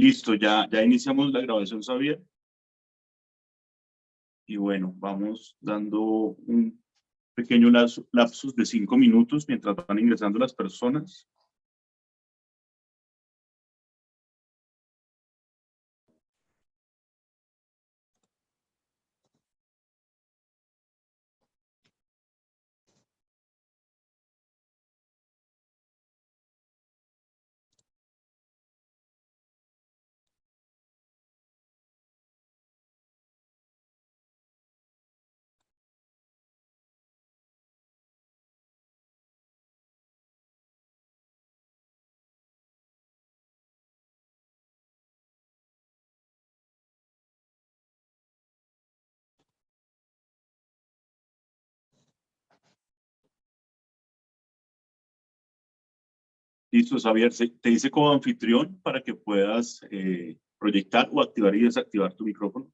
Listo, ya iniciamos la grabación, Xavier. Y bueno, vamos dando un pequeño lapsus de 5 minutos mientras van ingresando las personas. Listo, Xavier, te hice como anfitrión para que puedas proyectar o activar y desactivar tu micrófono.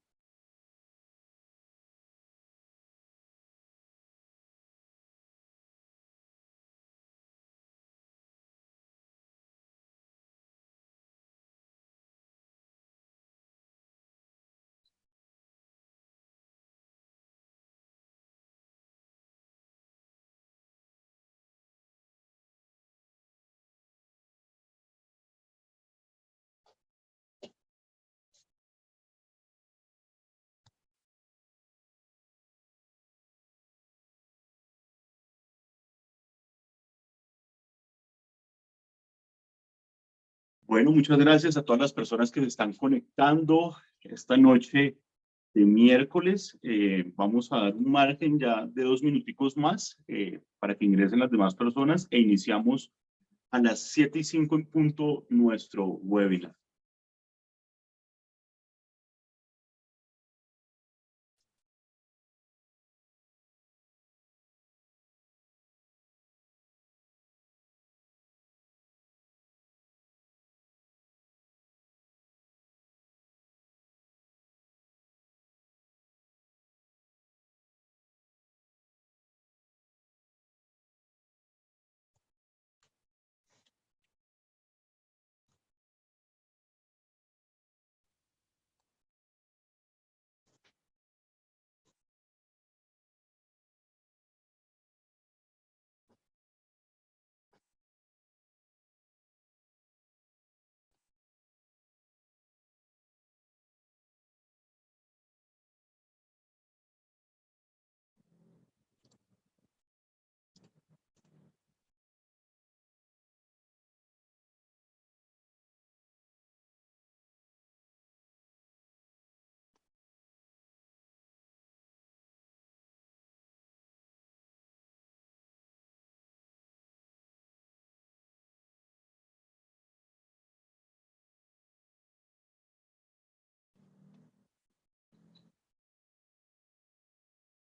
Bueno, muchas gracias a todas las personas que se están conectando esta noche de miércoles. Vamos a dar un margen ya de 2 minuticos más para que ingresen las demás personas e iniciamos a las 7:05 en punto nuestro webinar.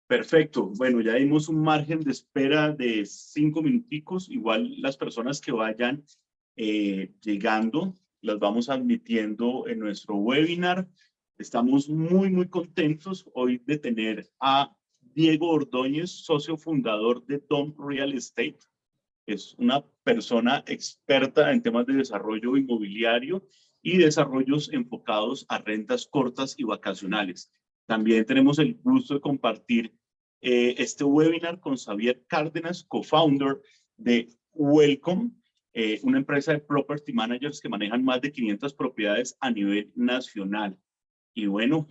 Perfecto. Bueno, ya dimos un margen de espera de 5 minuticos. Igual las personas que vayan llegando, las vamos admitiendo en nuestro webinar. Estamos muy contentos hoy de tener a Diego Ordóñez, socio fundador de Dom Real Estate. Es una persona experta en temas de desarrollo inmobiliario y desarrollos enfocados a rentas cortas y vacacionales. También tenemos el gusto de compartir este webinar con Xavier Cárdenas, co-founder de Welcome, una empresa de property managers que manejan más de 500 propiedades a nivel nacional. Y bueno,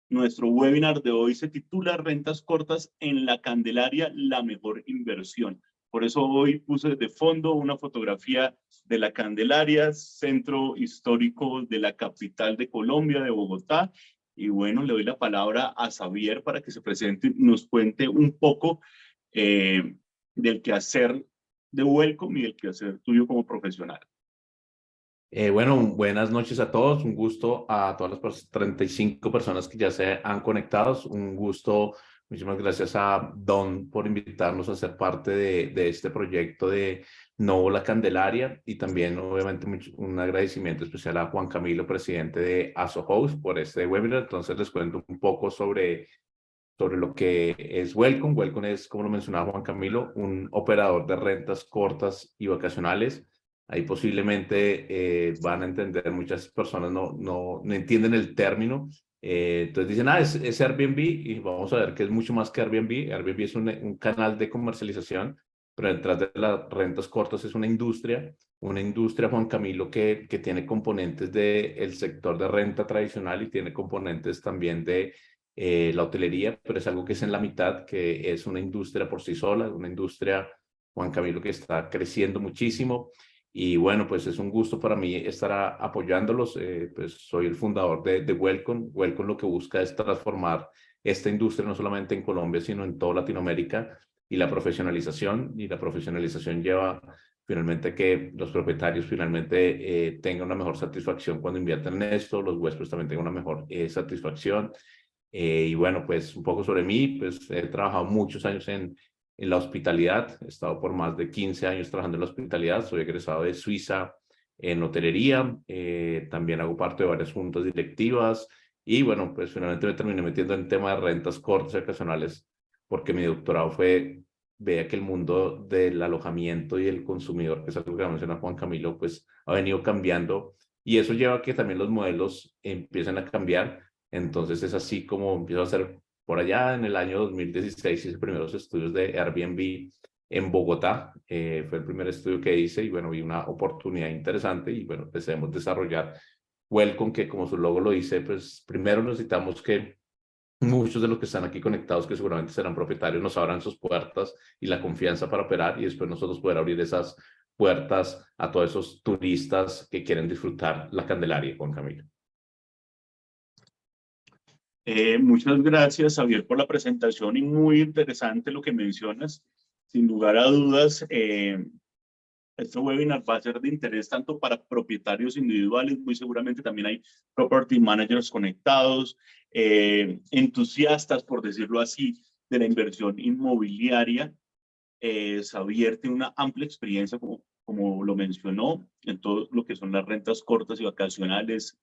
nuestro webinar de hoy se titula Rentas cortas en la Candelaria, la mejor inversión. Por eso hoy puse de fondo una fotografía de la Candelaria, centro histórico de la capital de Colombia, de Bogotá. Y bueno, le doy la palabra a Xavier para que se presente y nos cuente un poco del quehacer de Welcome y del quehacer tuyo como profesional. Bueno, buenas noches a todos. Un gusto a todas las 35 personas que ya se han conectado. Un gusto. Muchísimas gracias a Don por invitarnos a ser parte de este proyecto de Novo La Candelaria y también, obviamente, un agradecimiento especial a Juan Camilo, presidente de ASO Host, por este webinar. Entonces, les cuento un poco sobre lo que es Welcome. Welcome es, como lo mencionaba Juan Camilo, un operador de rentas cortas y vacacionales. Ahí posiblemente van a entender, muchas personas no entienden el término. Entonces dicen, es Airbnb, y vamos a ver que es mucho más que Airbnb. Airbnb es un canal de comercialización, pero detrás de las rentas cortas es una industria, Juan Camilo, que tiene componentes del sector de renta tradicional y tiene componentes también de la hotelería, pero es algo que es en la mitad, que es una industria por sí sola, una industria, Juan Camilo, que está creciendo muchísimo. Y bueno, pues es un gusto para mí estar apoyándolos. Pues soy el fundador de Welcome. Welcome lo que busca es transformar esta industria no solamente en Colombia, sino en toda Latinoamérica, y la profesionalización. Y la profesionalización lleva finalmente que los propietarios finalmente tengan una mejor satisfacción cuando invierten en esto, los huéspedes también tengan una mejor satisfacción. Y bueno, pues un poco sobre mí, pues he trabajado muchos años en la hospitalidad. He estado por más de 15 años trabajando en la hospitalidad. Soy egresado de Suiza en hotelería. También hago parte de varias juntas directivas. Y bueno, pues finalmente me terminé metiendo en el tema de rentas cortas y ocasionales, porque mi doctorado fue, vea que el mundo del alojamiento y el consumidor, que es algo que menciona Juan Camilo, pues ha venido cambiando. Y eso lleva a que también los modelos empiecen a cambiar. Entonces es así como empiezo a hacer por allá en el año 2016, hice primeros estudios de Airbnb en Bogotá. Fue el primer estudio que hice y bueno, vi una oportunidad interesante y bueno, empecemos a desarrollar Welcome, que como su logo lo dice, pues primero necesitamos que muchos de los que están aquí conectados, que seguramente serán propietarios, nos abran sus puertas y la confianza para operar, y después nosotros poder abrir esas puertas a todos esos turistas que quieren disfrutar la Candelaria, Juan Camilo. Muchas gracias, Javier, por la presentación y muy interesante lo que mencionas. Sin lugar a dudas, este webinar va a ser de interés tanto para propietarios individuales, muy seguramente también hay property managers conectados, entusiastas, por decirlo así, de la inversión inmobiliaria. Xavier tiene una amplia experiencia, como lo mencionó, en todo lo que son las rentas cortas y vacacionales,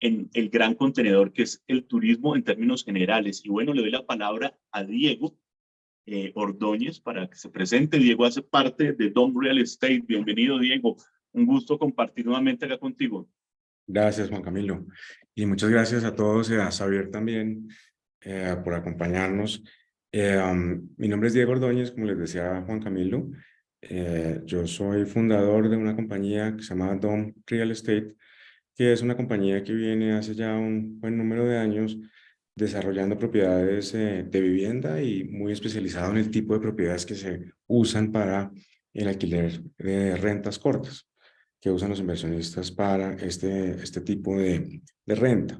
en el gran contenedor que es el turismo en términos generales. Y bueno, le doy la palabra a Diego Ordóñez para que se presente. Diego hace parte de Dom Real Estate. Bienvenido, Diego. Un gusto compartir nuevamente acá contigo. Gracias, Juan Camilo. Y muchas gracias a todos y a Xavier también por acompañarnos. Mi nombre es Diego Ordóñez, como les decía Juan Camilo. Yo soy fundador de una compañía que se llama Dom Real Estate, que es una compañía que viene hace ya un buen número de años desarrollando propiedades de vivienda y muy especializado en el tipo de propiedades que se usan para el alquiler de rentas cortas, que usan los inversionistas para este tipo de renta.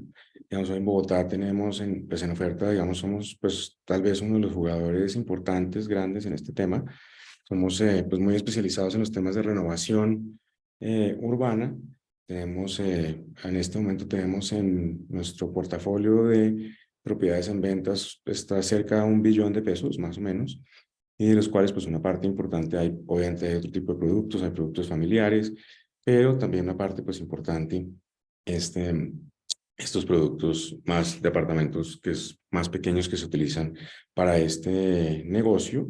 Digamos, hoy en Bogotá tenemos pues en oferta, digamos, somos pues tal vez uno de los jugadores importantes, grandes en este tema. Somos pues muy especializados en los temas de renovación urbana. Tenemos, en este momento tenemos en nuestro portafolio de propiedades en ventas, está cerca de 1 billón de pesos, más o menos, y de los cuales pues una parte importante hay, obviamente hay otro tipo de productos, hay productos familiares, pero también una parte pues importante, estos productos más departamentos que es más pequeños que se utilizan para este negocio.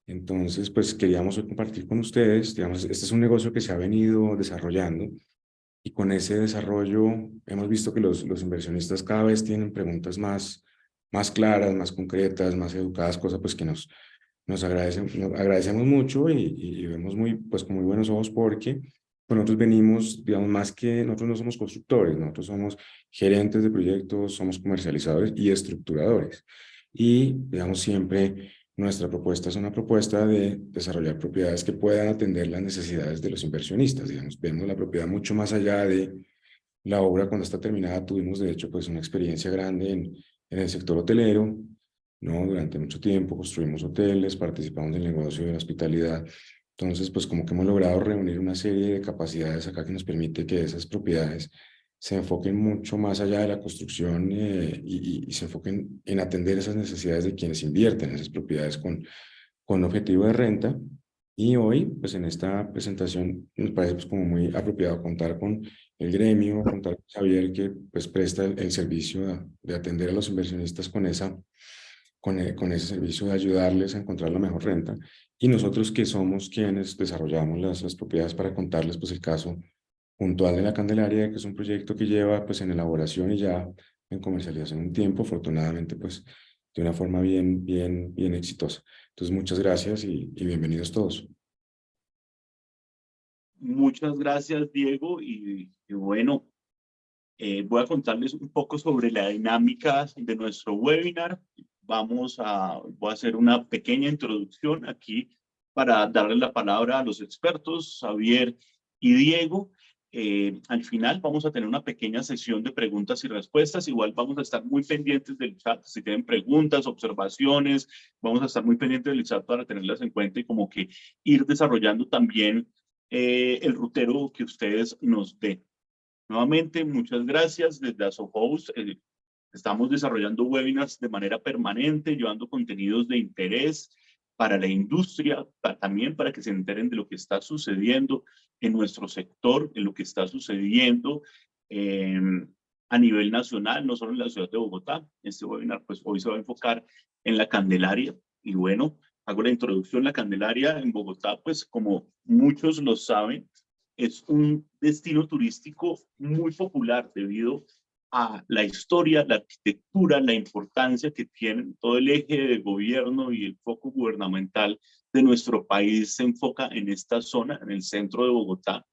Entonces, pues queríamos hoy compartir con ustedes, digamos, este es un negocio que se ha venido desarrollando y con ese desarrollo hemos visto que los inversionistas cada vez tienen preguntas más claras, más concretas, más educadas, cosa pues que nos agradecemos mucho y vemos pues con muy buenos ojos porque pues, nosotros venimos, digamos, más que nosotros no somos constructores, nosotros somos gerentes de proyectos, somos comercializadores y estructuradores. Y, digamos, siempre nuestra propuesta es una propuesta de desarrollar propiedades que puedan atender las necesidades de los inversionistas. Digamos, vemos la propiedad mucho más allá de la obra cuando está terminada. Tuvimos, de hecho, pues una experiencia grande en el sector hotelero, ¿no? Durante mucho tiempo construimos hoteles, participamos del negocio de la hospitalidad. Entonces, pues como que hemos logrado reunir una serie de capacidades acá que nos permite que esas propiedades se enfoquen mucho más allá de la construcción y se enfoquen en atender esas necesidades de quienes invierten en esas propiedades con objetivo de renta. Y hoy, pues en esta presentación, nos parece pues como muy apropiado contar con el gremio, contar con Xavier, que pues presta el servicio de atender a los inversionistas con esa con ese servicio de ayudarles a encontrar la mejor renta. Y nosotros que somos quienes desarrollamos las propiedades para contarles pues el caso puntual de la Candelaria, que es un proyecto que lleva pues en elaboración y ya en comercialización un tiempo, afortunadamente pues de una forma bien exitosa. Entonces muchas gracias y bienvenidos todos. Muchas gracias, Diego. Y bueno, voy a contarles un poco sobre la dinámica de nuestro webinar. Voy a hacer una pequeña introducción aquí para darle la palabra a los expertos, Javier y Diego. Al final vamos a tener una pequeña sesión de preguntas y respuestas. Igual vamos a estar muy pendientes del chat. Si tienen preguntas, observaciones, vamos a estar muy pendientes del chat para tenerlas en cuenta y como que ir desarrollando también el rutero que ustedes nos den. Nuevamente, muchas gracias. Desde ASOHost estamos desarrollando webinars de manera permanente, llevando contenidos de interés para la industria, también para que se enteren de lo que está sucediendo en nuestro sector, en lo que está sucediendo a nivel nacional, no solo en la ciudad de Bogotá. Este webinar, pues hoy se va a enfocar en la Candelaria. Y bueno, hago la introducción. La Candelaria en Bogotá, pues como muchos lo saben, es un destino turístico muy popular debido a la historia, la arquitectura, la importancia que tienen. Todo el eje de gobierno y el foco gubernamental de nuestro país se enfoca en esta zona, en el centro de Bogotá.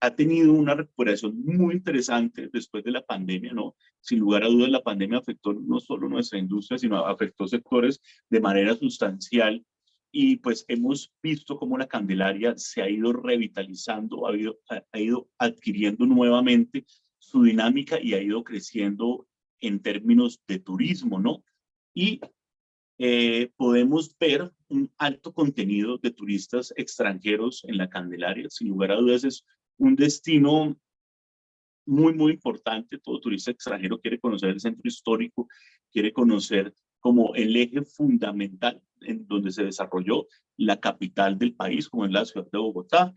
Ha tenido una recuperación muy interesante después de la pandemia, ¿no? Sin lugar a dudas, la pandemia afectó no solo nuestra industria, sino afectó sectores de manera sustancial. Y pues hemos visto cómo la Candelaria se ha ido revitalizando, ha ido adquiriendo nuevamente su dinámica y ha ido creciendo en términos de turismo, ¿no? Y podemos ver un alto contenido de turistas extranjeros en la Candelaria. Sin lugar a dudas, es un destino muy importante. Todo turista extranjero quiere conocer el centro histórico, quiere conocer como el eje fundamental en donde se desarrolló la capital del país, como es la ciudad de Bogotá.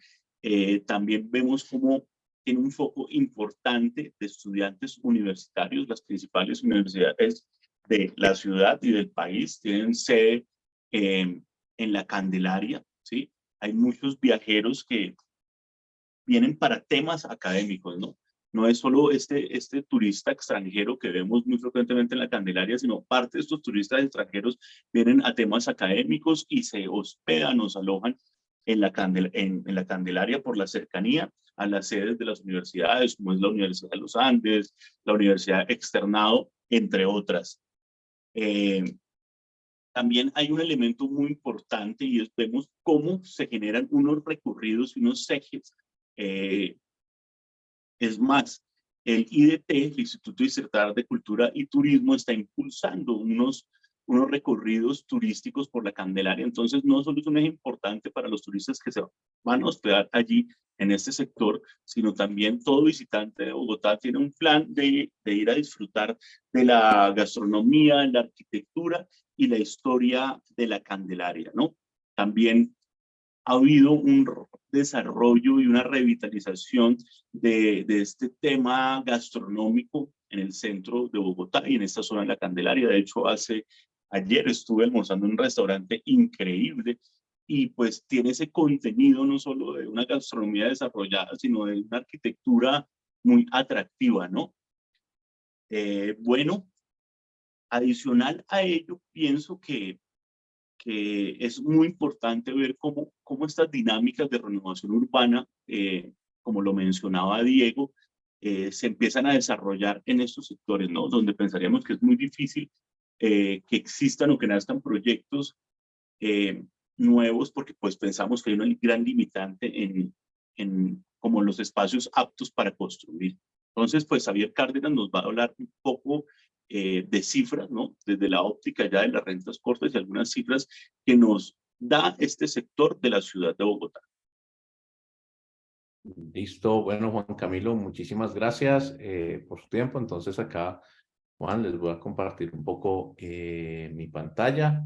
También vemos como tiene un foco importante de estudiantes universitarios. Las principales universidades de la ciudad y del país tienen sede en la Candelaria, ¿sí? Hay muchos viajeros que vienen para temas académicos, ¿no? No es solo este turista extranjero que vemos muy frecuentemente en la Candelaria, sino parte de estos turistas extranjeros vienen a temas académicos y se hospedan o se alojan en la Candelaria por la cercanía a las sedes de las universidades, como es la Universidad de los Andes, la Universidad Externado, entre otras. También hay un elemento muy importante y es vemos cómo se generan unos recorridos y unos ejes. Es más, el IDT, el Instituto Distrital de Cultura y Turismo, está impulsando unos recorridos turísticos por la Candelaria. Entonces, no solo es un eje importante para los turistas que se van a hospedar allí en este sector, sino también todo visitante de Bogotá tiene un plan de ir a disfrutar de la gastronomía, la arquitectura y la historia de la Candelaria, ¿no? También ha habido un desarrollo y una revitalización de este tema gastronómico en el centro de Bogotá y en esta zona de la Candelaria. De hecho, ayer estuve almorzando en un restaurante increíble y pues tiene ese contenido no solo de una gastronomía desarrollada, sino de una arquitectura muy atractiva, ¿no? Bueno, adicional a ello, pienso que es muy importante ver cómo estas dinámicas de renovación urbana, como lo mencionaba Diego, se empiezan a desarrollar en estos sectores, ¿no? Donde pensaríamos que es muy difícil que existan o que nazcan proyectos nuevos, porque pues pensamos que hay una gran limitante en como los espacios aptos para construir. Entonces, pues Javier Cárdenas nos va a hablar un poco de cifras, ¿no? Desde la óptica ya de las rentas cortas y algunas cifras que nos da este sector de la ciudad de Bogotá. Listo, bueno, Juan Camilo, muchísimas gracias por su tiempo. Entonces acá, Juan, les voy a compartir un poco mi pantalla,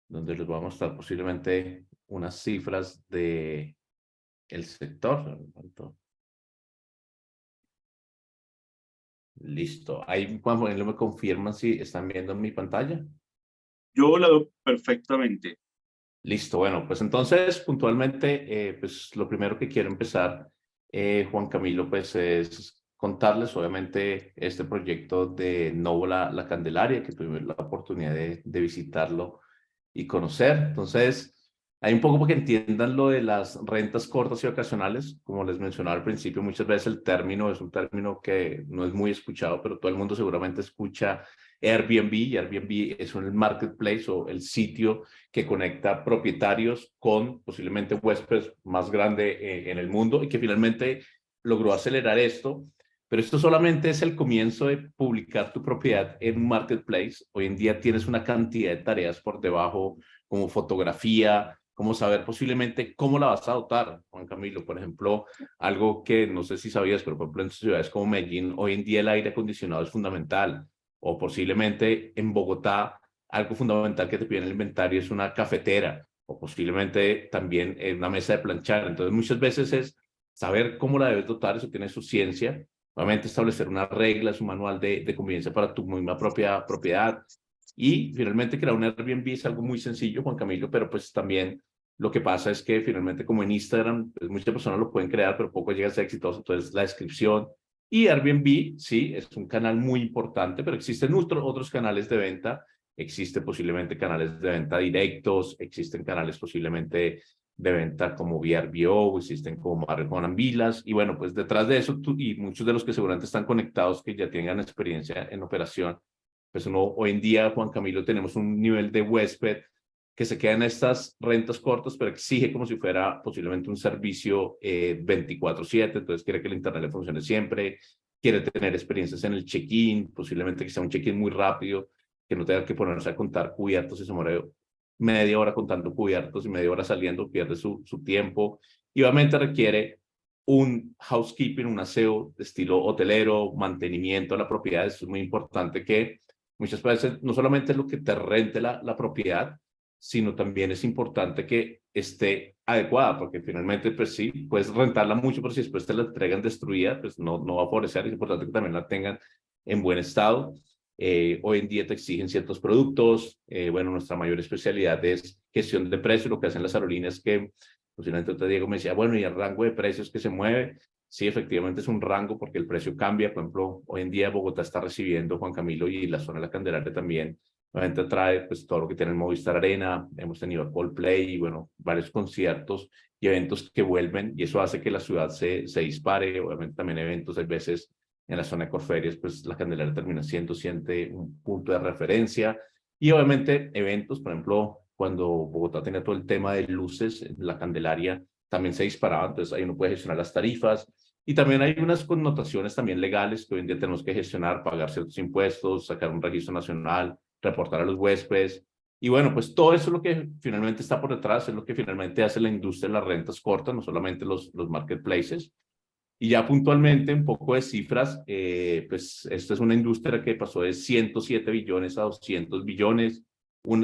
donde les voy a mostrar posiblemente unas cifras de el sector. Listo. Ahí, Juan Camilo, me confirman si están viendo mi pantalla. Yo la veo perfectamente. Listo, bueno, pues entonces puntualmente, pues lo primero que quiero empezar, Juan Camilo, pues es contarles obviamente este proyecto de Novo La Candelaria, que tuvimos la oportunidad de visitarlo y conocer. Entonces, hay un poco para que entiendan lo de las rentas cortas y ocasionales. Como les mencionaba al principio, muchas veces el término es un término que no es muy escuchado, pero todo el mundo seguramente escucha Airbnb, y Airbnb es un marketplace o el sitio que conecta propietarios con posiblemente huéspedes más grande en el mundo y que finalmente logró acelerar esto. Pero esto solamente es el comienzo de publicar tu propiedad en un marketplace. Hoy en día tienes una cantidad de tareas por debajo, como fotografía, como saber posiblemente cómo la vas a dotar, Juan Camilo. Por ejemplo, algo que no sé si sabías, pero por ejemplo en ciudades como Medellín, hoy en día el aire acondicionado es fundamental. O posiblemente en Bogotá, algo fundamental que te piden en el inventario es una cafetera, o posiblemente también una mesa de planchar. Entonces, muchas veces es saber cómo la debes dotar, eso tiene su ciencia. Obviamente, establecer unas reglas, un manual de convivencia para tu misma propiedad. Y finalmente, crear un Airbnb es algo muy sencillo, Juan Camilo, pero pues también lo que pasa es que finalmente, como en Instagram, pues muchas personas lo pueden crear, pero poco llega a ser exitoso. Entonces, la descripción. Y Airbnb, sí, es un canal muy importante, pero existen otros canales de venta. Existe posiblemente canales de venta directos, existen canales posiblemente de venta como VRBO, existen como Marriott Villas, y bueno, pues detrás de eso, y muchos de los que seguramente están conectados, que ya tengan experiencia en operación, pues uno, hoy en día, Juan Camilo, tenemos un nivel de huésped que se queda en estas rentas cortas, pero exige como si fuera posiblemente un servicio 24/7, entonces quiere que el internet le funcione siempre, quiere tener experiencias en el check-in, posiblemente que sea un check-in muy rápido, que no tenga que ponerse a contar cubiertos y se muere media hora contando cubiertos y media hora saliendo, pierde su tiempo, y obviamente requiere un housekeeping, un aseo de estilo hotelero, mantenimiento de la propiedad. Eso es muy importante, que muchas veces no solamente es lo que te rente la propiedad, sino también es importante que esté adecuada, porque finalmente, pues sí, puedes rentarla mucho, pero si después te la entregan destruida, pues no va a favorecer. Es importante que también la tengan en buen estado. Hoy en día te exigen ciertos productos. Bueno, nuestra mayor especialidad es gestión de precios. Lo que hacen las aerolíneas, que posiblemente te Diego me decía, bueno, ¿y el rango de precios que se mueve? Sí, efectivamente es un rango porque el precio cambia. Por ejemplo, hoy en día Bogotá está recibiendo, Juan Camilo, y la zona de la Candelaria también, obviamente trae pues todo lo que tiene el Movistar Arena. Hemos tenido Coldplay y bueno, varios conciertos y eventos que vuelven, y eso hace que la ciudad se dispare. Obviamente también eventos, hay veces en la zona de Corferias, pues la Candelaria termina siente un punto de referencia. Y obviamente eventos, por ejemplo, cuando Bogotá tenía todo el tema de luces, la Candelaria también se disparaba, entonces ahí uno puede gestionar las tarifas. Y también hay unas connotaciones también legales que hoy en día tenemos que gestionar, pagar ciertos impuestos, sacar un registro nacional, reportar a los huéspedes. Y bueno, pues todo eso es lo que finalmente está por detrás, es lo que finalmente hace la industria de las rentas cortas, no solamente los marketplaces. Y ya puntualmente, un poco de cifras, pues esta es una industria que pasó de 107 billones a 200 billones.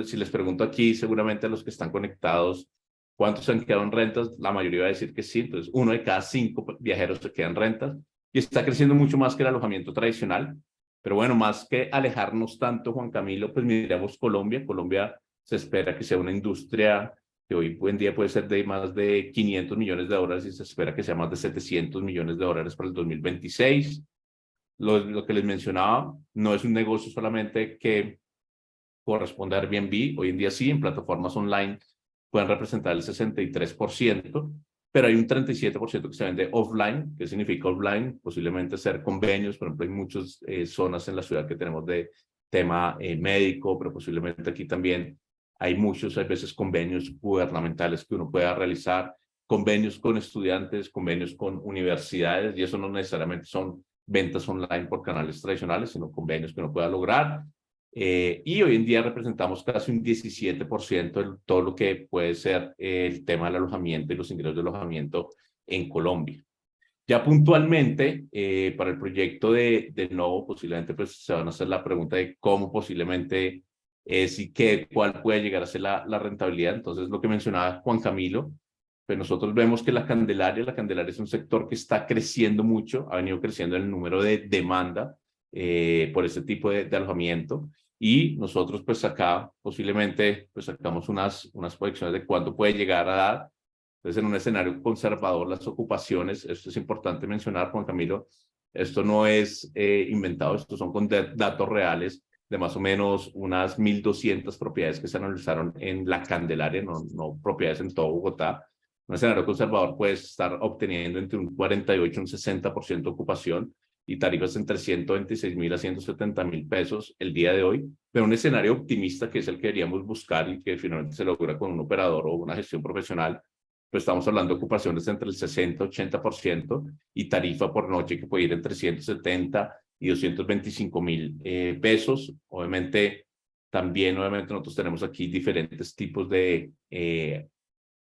Si les pregunto aquí, seguramente a los que están conectados, ¿cuántos se han quedado en rentas? La mayoría va a decir que sí. Entonces, 1 de cada 5 viajeros se queda en rentas, y está creciendo mucho más que el alojamiento tradicional. Pero bueno, más que alejarnos tanto, Juan Camilo, pues miremos Colombia. Colombia se espera que sea una industria que hoy en día puede ser de más de 500 millones de dólares, y se espera que sea más de 700 millones de dólares para el 2026. Lo que les mencionaba, no es un negocio solamente que corresponde a Airbnb. Hoy en día sí, en plataformas online pueden representar el 63%, pero hay un 37% que se vende offline. ¿Qué significa offline? Posiblemente hacer convenios. Por ejemplo, hay muchas zonas en la ciudad que tenemos de tema médico, pero posiblemente aquí también hay veces convenios gubernamentales que uno pueda realizar, convenios con estudiantes, convenios con universidades, y eso no necesariamente son ventas online por canales tradicionales, sino convenios que uno pueda lograr. Y hoy en día representamos casi un 17% de todo lo que puede ser el tema del alojamiento y los ingresos de alojamiento en Colombia. Ya puntualmente, para el proyecto de Novo, posiblemente pues se van a hacer la pregunta de cómo posiblemente cuál puede llegar a ser la rentabilidad. Entonces, lo que mencionaba Juan Camilo, pues nosotros vemos que la Candelaria es un sector que está creciendo mucho, ha venido creciendo en el número de demanda. por este tipo de alojamiento. Y nosotros pues acá posiblemente pues sacamos unas proyecciones de cuánto puede llegar a dar. Entonces en un escenario conservador las ocupaciones, esto es importante mencionar, Juan Camilo, esto no es inventado, estos son con datos reales de más o menos unas 1.200 propiedades que se analizaron en la Candelaria, no propiedades en todo Bogotá. Un escenario conservador puede estar obteniendo entre un 48 y un 60% de ocupación y tarifas entre 126.000 a 170.000 pesos el día de hoy, pero un escenario optimista que es el que queríamos buscar y que finalmente se logra con un operador o una gestión profesional, pues estamos hablando de ocupaciones entre el 60 y 80% y tarifa por noche que puede ir entre 170 y 225.000 pesos. Obviamente, nosotros tenemos aquí diferentes tipos de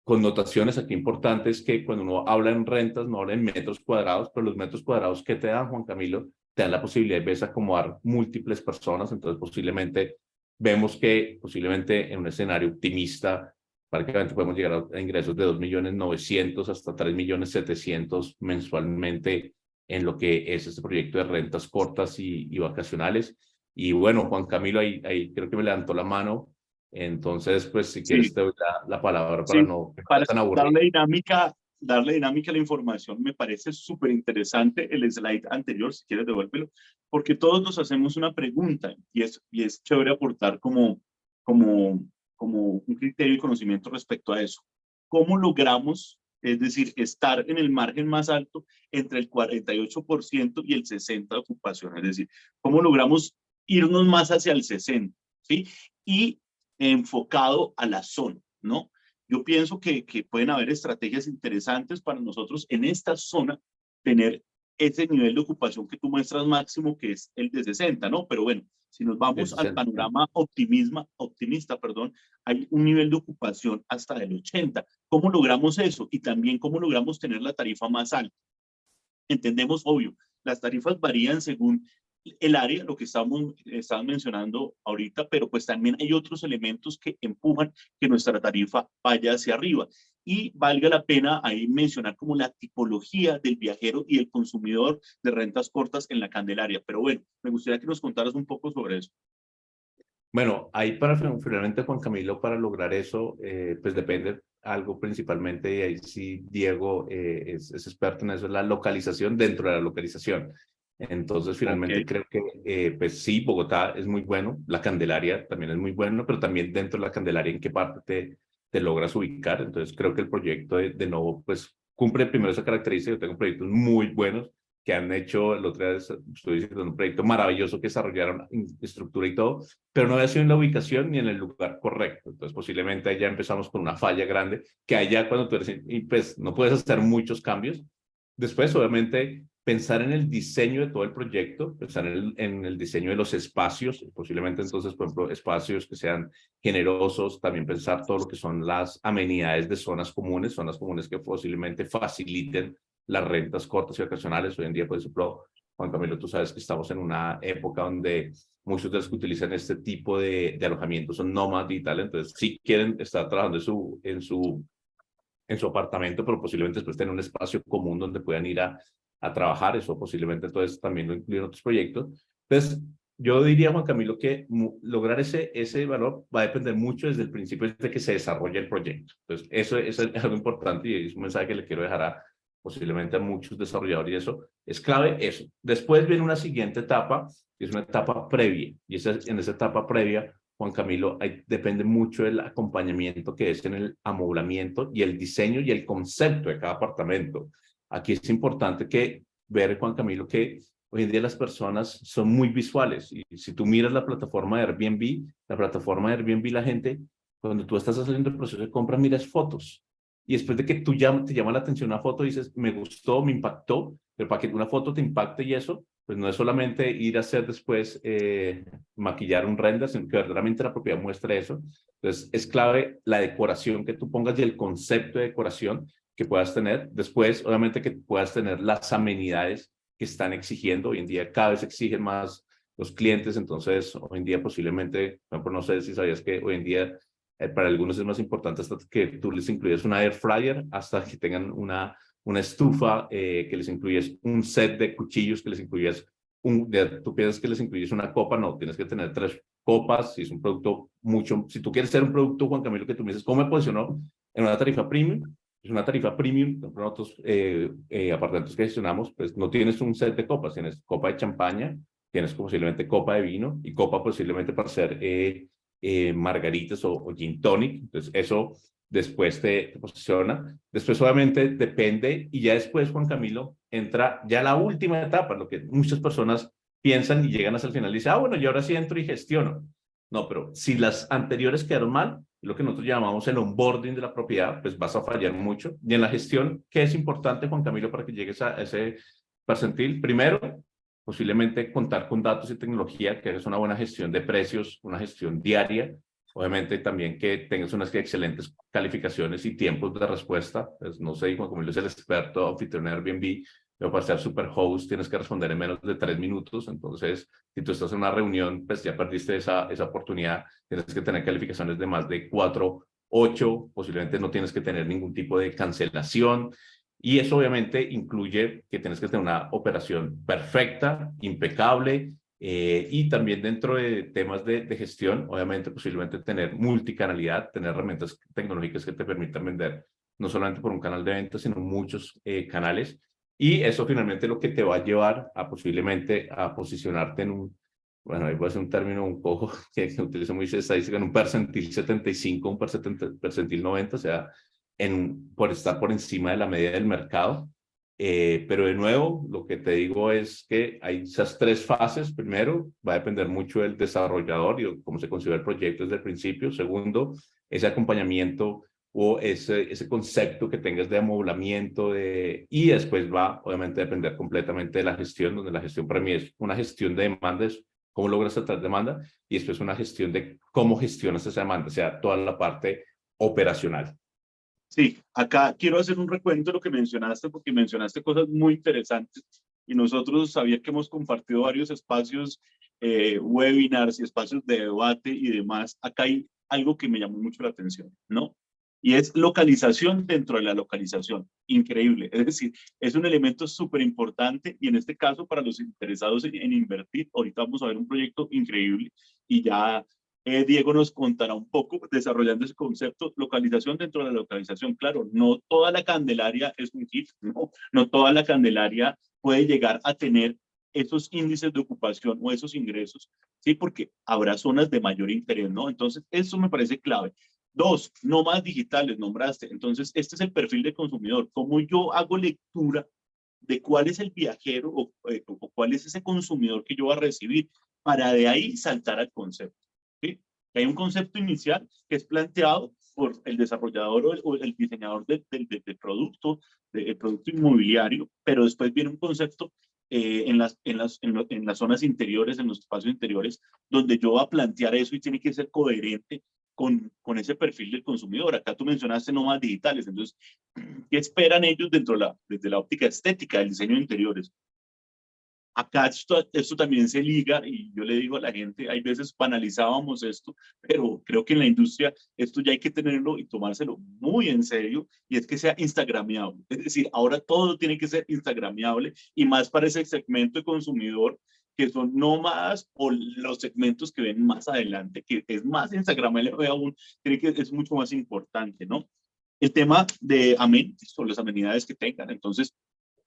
connotaciones aquí importantes que cuando uno habla en rentas, no habla en metros cuadrados, pero los metros cuadrados que te dan, Juan Camilo, te dan la posibilidad de acomodar múltiples personas, entonces posiblemente vemos que posiblemente en un escenario optimista, prácticamente podemos llegar a ingresos de 2.900.000 hasta 3.700.000 mensualmente en lo que es este proyecto de rentas cortas y vacacionales. Y bueno, Juan Camilo, ahí creo que me levantó la mano. Entonces, pues si quieres te doy la palabra para Sí, no estar para tan aburrido. darle dinámica a la información, me parece súper interesante el slide anterior, si quieres devuélvelo, porque todos nos hacemos una pregunta y es chévere aportar como un criterio y conocimiento respecto a eso. ¿Cómo logramos, es decir, estar en el margen más alto entre el 48% y el 60% de ocupación? Es decir, ¿cómo logramos irnos más hacia el 60%? ¿Sí? Y enfocado a la zona, ¿no? Yo pienso que pueden haber estrategias interesantes para nosotros en esta zona tener ese nivel de ocupación que tú muestras máximo, que es el de 60, ¿no? Pero bueno, si nos vamos al panorama optimista, hay un nivel de ocupación hasta el 80. ¿Cómo logramos eso? Y también cómo logramos tener la tarifa más alta. Entendemos, obvio, las tarifas varían según el área, lo que estamos mencionando ahorita, pero pues también hay otros elementos que empujan que nuestra tarifa vaya hacia arriba. Y valga la pena ahí mencionar como la tipología del viajero y el consumidor de rentas cortas en la Candelaria. Pero bueno, me gustaría que nos contaras un poco sobre eso. Bueno, ahí para finalmente, Juan Camilo, para lograr eso, pues depende algo principalmente, y ahí sí Diego es experto en eso, es la localización dentro de la localización. Entonces, finalmente Okay. creo que, pues sí, Bogotá es muy bueno, la Candelaria también es muy bueno, pero también dentro de la Candelaria, ¿en qué parte te logras ubicar? Entonces, creo que el proyecto de nuevo, pues cumple primero esa característica. Yo tengo proyectos muy buenos que han hecho, el otro día estoy diciendo, un proyecto maravilloso que desarrollaron estructura y todo, pero no había sido en la ubicación ni en el lugar correcto. Entonces, posiblemente allá empezamos con una falla grande, que allá cuando tú eres, y pues no puedes hacer muchos cambios. Después, obviamente, pensar en el diseño de todo el proyecto, pensar en el diseño de los espacios, posiblemente entonces, por ejemplo, espacios que sean generosos, también pensar todo lo que son las amenidades de zonas comunes que posiblemente faciliten las rentas cortas y ocasionales. Hoy en día, por ejemplo, Juan Camilo, tú sabes que estamos en una época donde muchos de los que utilizan este tipo de alojamiento son nómadas digitales, entonces sí quieren estar trabajando en su apartamento, pero posiblemente después tener un espacio común donde puedan ir a trabajar. Eso posiblemente entonces también lo incluyen otros proyectos. Entonces, yo diría, Juan Camilo, que lograr ese valor va a depender mucho desde el principio de que se desarrolle el proyecto. Entonces, eso es algo importante y es un mensaje que le quiero dejar posiblemente a muchos desarrolladores, y eso es clave eso. Después viene una siguiente etapa, que es una etapa previa, y en esa etapa previa, Juan Camilo, depende mucho del acompañamiento que es en el amoblamiento y el diseño y el concepto de cada apartamento. Aquí es importante ver, Juan Camilo, que hoy en día las personas son muy visuales, y si tú miras la plataforma de Airbnb, la gente, cuando tú estás haciendo el proceso de compra, miras fotos. Y después de que te llama la atención una foto, dices, me gustó, me impactó, pero para que una foto te impacte y eso, pues no es solamente ir a hacer después maquillar un render, sino que verdaderamente la propiedad muestra eso. Entonces, es clave la decoración que tú pongas y el concepto de decoración que puedas tener. Después, obviamente, que puedas tener las amenidades que están exigiendo. Hoy en día cada vez exigen más los clientes, entonces hoy en día posiblemente, por ejemplo, no sé si sabías que hoy en día para algunos es más importante hasta que tú les incluyes una air fryer, hasta que tengan una estufa, que les incluyes un set de cuchillos, que les incluyes tú piensas que les incluyes una copa, no, tienes que tener 3 copas, si es un producto mucho, si tú quieres ser un producto, Juan Camilo, que tú me dices, ¿cómo me posicionó en una tarifa premium? Es una tarifa premium, nosotros apartamentos que gestionamos, pues no tienes un set de copas, tienes copa de champaña, tienes posiblemente copa de vino y copa posiblemente para hacer margaritas o gin tonic, entonces eso después te posiciona. Después obviamente depende y ya después, Juan Camilo, entra ya la última etapa, lo que muchas personas piensan y llegan hasta el final y dicen, bueno, yo ahora sí entro y gestiono. No, pero si las anteriores quedaron mal, lo que nosotros llamamos el onboarding de la propiedad, pues vas a fallar mucho. Y en la gestión, ¿qué es importante, Juan Camilo, para que llegues a ese percentil? Primero, posiblemente contar con datos y tecnología, que es una buena gestión de precios, una gestión diaria. Obviamente también que tengas unas excelentes calificaciones y tiempos de respuesta. Pues no sé, Juan Camilo es el experto anfitrión de Airbnb, pero para ser superhost tienes que responder en menos de 3 minutos. Entonces, si tú estás en una reunión, pues ya perdiste esa oportunidad. Tienes que tener calificaciones de más de 4, 8. Posiblemente no tienes que tener ningún tipo de cancelación. Y eso obviamente incluye que tienes que tener una operación perfecta, impecable, y también dentro de temas de gestión, obviamente posiblemente tener multicanalidad, tener herramientas tecnológicas que te permitan vender no solamente por un canal de ventas, sino muchos canales. Y eso finalmente lo que te va a llevar a posiblemente a posicionarte en un, bueno, ahí voy a hacer un término un poco que se utiliza muy estadística, en un percentil 75, un percentil 90, o sea, por estar por encima de la media del mercado. Pero de nuevo, lo que te digo es que hay esas 3 fases. Primero, va a depender mucho del desarrollador y cómo se concibe el proyecto desde el principio. Segundo, ese acompañamiento o ese concepto que tengas de amoblamiento. Y después va, obviamente, a depender completamente de la gestión, donde la gestión para mí es una gestión de demandas, cómo logras tratar demanda, y después una gestión de cómo gestionas esa demanda, o sea, toda la parte operacional. Sí, acá quiero hacer un recuento de lo que mencionaste, porque mencionaste cosas muy interesantes y nosotros sabía que hemos compartido varios espacios, webinars y espacios de debate y demás. Acá hay algo que me llamó mucho la atención, ¿no? Y es localización dentro de la localización. Increíble. Es decir, es un elemento súper importante y en este caso para los interesados en invertir, ahorita vamos a ver un proyecto increíble y ya Diego nos contará un poco desarrollando ese concepto, localización dentro de la localización. Claro, no toda la Candelaria es un hit, no toda la Candelaria puede llegar a tener esos índices de ocupación o esos ingresos, ¿sí? Porque habrá zonas de mayor interés, ¿no? Entonces, eso me parece clave. 2, nómadas digitales, nombraste. Entonces, este es el perfil de consumidor. ¿Cómo yo hago lectura de cuál es el viajero o cuál es ese consumidor que yo voy a recibir para de ahí saltar al concepto? ¿Sí? Hay un concepto inicial que es planteado por el desarrollador o el diseñador del producto, del producto inmobiliario, pero después viene un concepto en las zonas interiores, en los espacios interiores, donde yo voy a plantear eso y tiene que ser coherente con ese perfil del consumidor. Acá tú mencionaste nómadas digitales, entonces, ¿qué esperan ellos desde la óptica estética del diseño de interiores? Acá esto también se liga y yo le digo a la gente, hay veces banalizábamos esto, pero creo que en la industria esto ya hay que tenerlo y tomárselo muy en serio y es que sea instagramiable. Es decir, ahora todo tiene que ser instagramiable y más para ese segmento de consumidor que son nómadas o los segmentos que ven más adelante, que es más instagramable aún, creo que es mucho más importante, ¿no? El tema de amenidades o las amenidades que tengan. Entonces,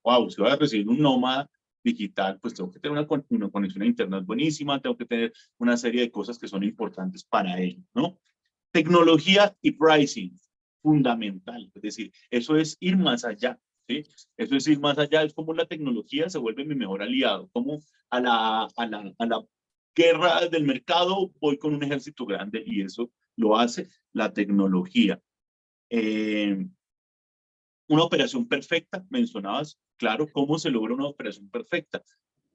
wow, si voy a recibir un nómada digital, pues tengo que tener una conexión a internet buenísima, tengo que tener una serie de cosas que son importantes para ello, ¿no? Tecnología y pricing, fundamental, es decir, eso es ir más allá, ¿sí? Eso es ir más allá, es como la tecnología se vuelve mi mejor aliado, como a la guerra del mercado voy con un ejército grande y eso lo hace la tecnología. Una operación perfecta, mencionabas, claro, cómo se logra una operación perfecta,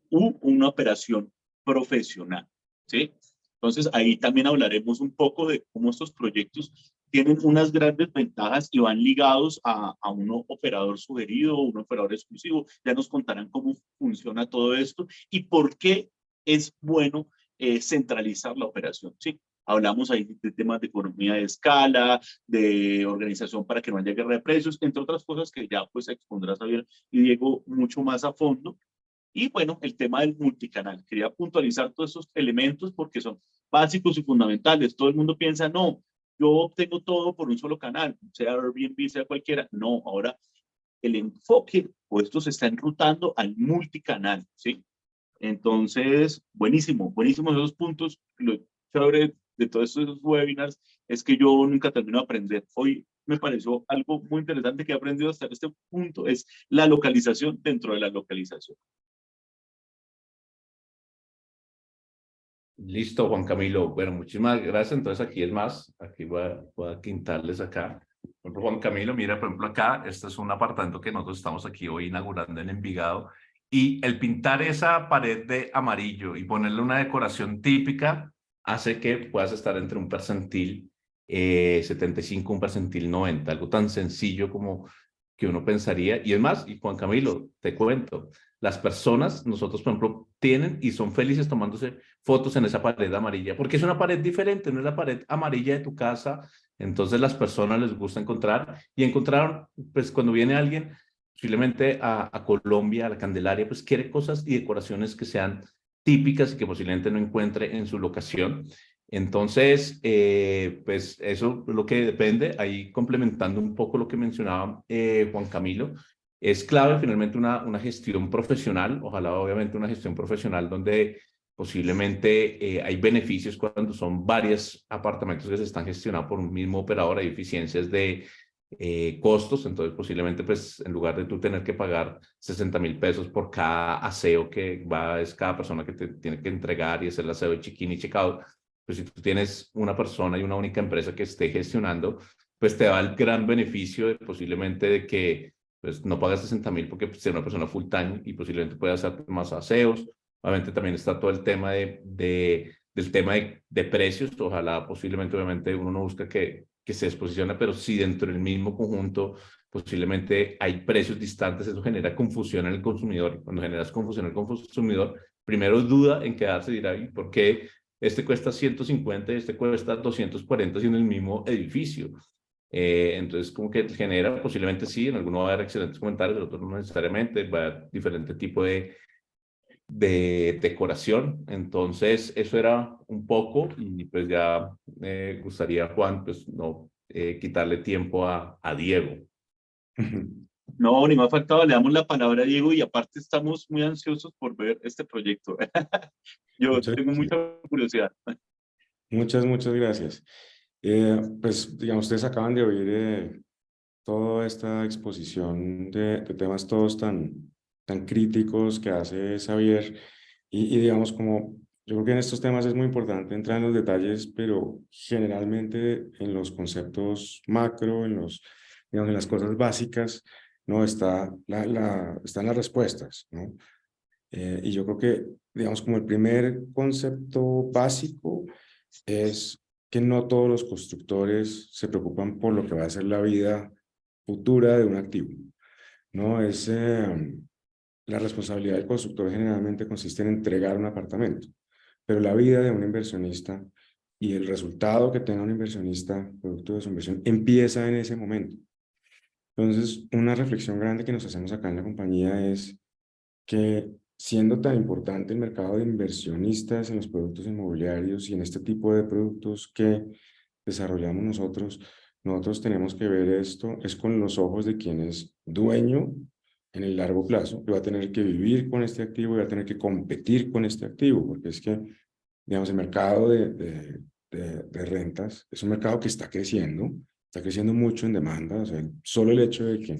una operación profesional, ¿sí? Entonces, ahí también hablaremos un poco de cómo estos proyectos tienen unas grandes ventajas y van ligados a un operador sugerido, un operador exclusivo. Ya nos contarán cómo funciona todo esto y por qué es bueno centralizar la operación, ¿sí? Hablamos ahí de temas de economía de escala, de organización para que no haya guerra de precios, entre otras cosas que ya pues expondrá Javier y Diego mucho más a fondo. Y bueno, el tema del multicanal. Quería puntualizar todos esos elementos porque son básicos y fundamentales. Todo el mundo piensa, no, yo obtengo todo por un solo canal, sea Airbnb, sea cualquiera. No, ahora el enfoque o esto se está enrutando al multicanal, ¿sí? Entonces, buenísimo, buenísimos esos puntos. Lo chévere de todos estos webinars es que yo nunca termino de aprender. Hoy me pareció algo muy interesante que he aprendido hasta este punto, es la localización dentro de la localización. Listo, Juan Camilo. Bueno, muchísimas gracias. Entonces aquí es más, aquí voy a quintarles acá. Por ejemplo, Juan Camilo, mira, por ejemplo, acá, este es un apartamento que nosotros estamos aquí hoy inaugurando en Envigado. Y el pintar esa pared de amarillo y ponerle una decoración típica hace que puedas estar entre un percentil 75, un percentil 90, algo tan sencillo como que uno pensaría. Y es más, y Juan Camilo, te cuento, las personas, nosotros, por ejemplo, tienen y son felices tomándose fotos en esa pared amarilla, porque es una pared diferente, no es la pared amarilla de tu casa. Entonces las personas les gusta encontrar y encontraron, pues cuando viene alguien posiblemente a Colombia, a la Candelaria, pues quiere cosas y decoraciones que sean típicas y que posiblemente no encuentre en su locación. Entonces, pues eso es lo que depende, ahí complementando un poco lo que mencionaba Juan Camilo, es clave finalmente una gestión profesional, ojalá obviamente una gestión profesional donde posiblemente hay beneficios cuando son varios apartamentos que se están gestionados por un mismo operador, hay eficiencias de costos, entonces posiblemente pues en lugar de tú tener que pagar 60.000 pesos por cada aseo que va, es cada persona que te tiene que entregar y hacer el aseo de check-in y check-out, pues si tú tienes una persona y una única empresa que esté gestionando, pues te da el gran beneficio de posiblemente de que pues no pagas 60.000 porque pues, eres una persona full time y posiblemente puedas hacer más aseos. Obviamente también está todo el tema del tema de precios. Ojalá posiblemente, obviamente, uno no busca que se exposicione, pero si dentro del mismo conjunto posiblemente hay precios distantes, eso genera confusión en el consumidor. Cuando generas confusión en el consumidor, primero duda en quedarse y dirá, ¿y por qué este cuesta 150 y este cuesta 240 y en el mismo edificio? Entonces, como que genera, posiblemente sí, en alguno va a haber excelentes comentarios, en otros no necesariamente, va a haber diferente tipo de decoración. Entonces, eso era un poco y pues ya me gustaría, Juan, pues no quitarle tiempo a Diego. No, ni me ha faltado, le damos la palabra a Diego y aparte estamos muy ansiosos por ver este proyecto. Yo Muchas tengo gracias. mucha curiosidad. Muchas gracias. Pues, digamos, ustedes acaban de oír toda esta exposición de temas todos tan críticos que hace Xavier y digamos, como yo creo que en estos temas es muy importante entrar en los detalles, pero generalmente en los conceptos macro, digamos, en las cosas básicas, no están las respuestas, ¿no? Y yo creo que, digamos, como el primer concepto básico es que no todos los constructores se preocupan por lo que va a ser la vida futura de un activo, ¿no? La responsabilidad del constructor generalmente consiste en entregar un apartamento, pero la vida de un inversionista y el resultado que tenga un inversionista producto de su inversión empieza en ese momento. Entonces, una reflexión grande que nos hacemos acá en la compañía es que siendo tan importante el mercado de inversionistas en los productos inmobiliarios y en este tipo de productos que desarrollamos nosotros tenemos que ver esto es con los ojos de quien es dueño en el largo plazo, que va a tener que vivir con este activo y va a tener que competir con este activo, porque es que, digamos, el mercado de rentas es un mercado que está creciendo mucho en demanda, o sea, solo el hecho de que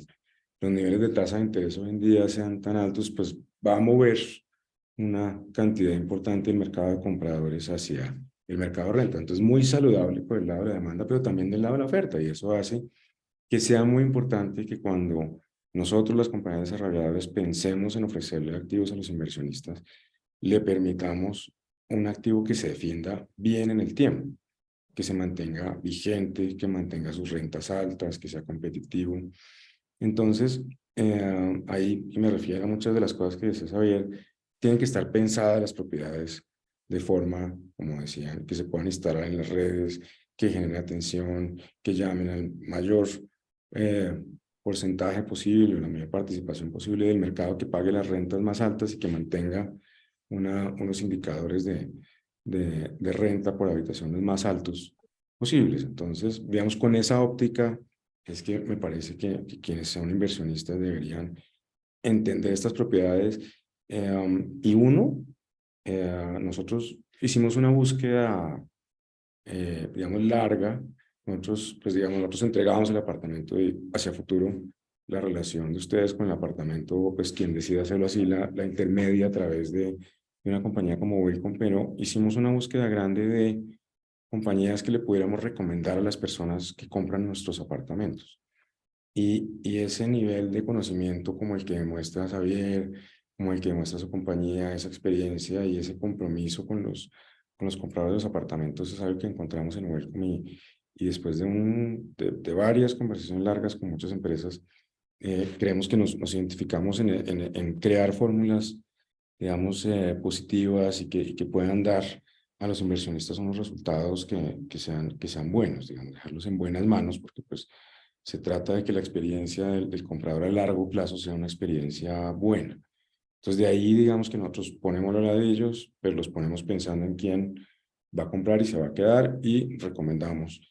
los niveles de tasa de interés hoy en día sean tan altos, pues va a mover una cantidad importante del mercado de compradores hacia el mercado de renta. Entonces, muy saludable por el lado de la demanda, pero también del lado de la oferta, y eso hace que sea muy importante que cuando nosotros, las compañías desarrolladoras, pensemos en ofrecerle activos a los inversionistas, le permitamos un activo que se defienda bien en el tiempo, que se mantenga vigente, que mantenga sus rentas altas, que sea competitivo. Entonces, ahí me refiero a muchas de las cosas que decía Xavier, tienen que estar pensadas las propiedades de forma, como decían, que se puedan instalar en las redes, que generen atención, que llamen al mayor porcentaje posible, la mayor participación posible del mercado que pague las rentas más altas y que mantenga unos indicadores de renta por habitaciones más altos posibles. Entonces, digamos, con esa óptica es que me parece que quienes sean inversionistas deberían entender estas propiedades. Y nosotros hicimos una búsqueda, digamos, larga. Nosotros, pues, digamos, nosotros entregamos el apartamento y hacia futuro la relación de ustedes con el apartamento, pues, quien decida hacerlo así, la intermedia a través de una compañía como Wilcom, pero hicimos una búsqueda grande de compañías que le pudiéramos recomendar a las personas que compran nuestros apartamentos. Y ese nivel de conocimiento como el que demuestra Xavier, como el que demuestra su compañía, esa experiencia y ese compromiso con los compradores de los apartamentos es algo que encontramos en Welcome y después de varias conversaciones largas con muchas empresas, creemos que nos identificamos en crear fórmulas, digamos, positivas y que puedan dar a los inversionistas unos resultados que sean buenos, digamos, dejarlos en buenas manos, porque pues se trata de que la experiencia del comprador a largo plazo sea una experiencia buena. Entonces, de ahí, digamos que nosotros ponemos los ladrillos, pero los ponemos pensando en quién va a comprar y se va a quedar y recomendamos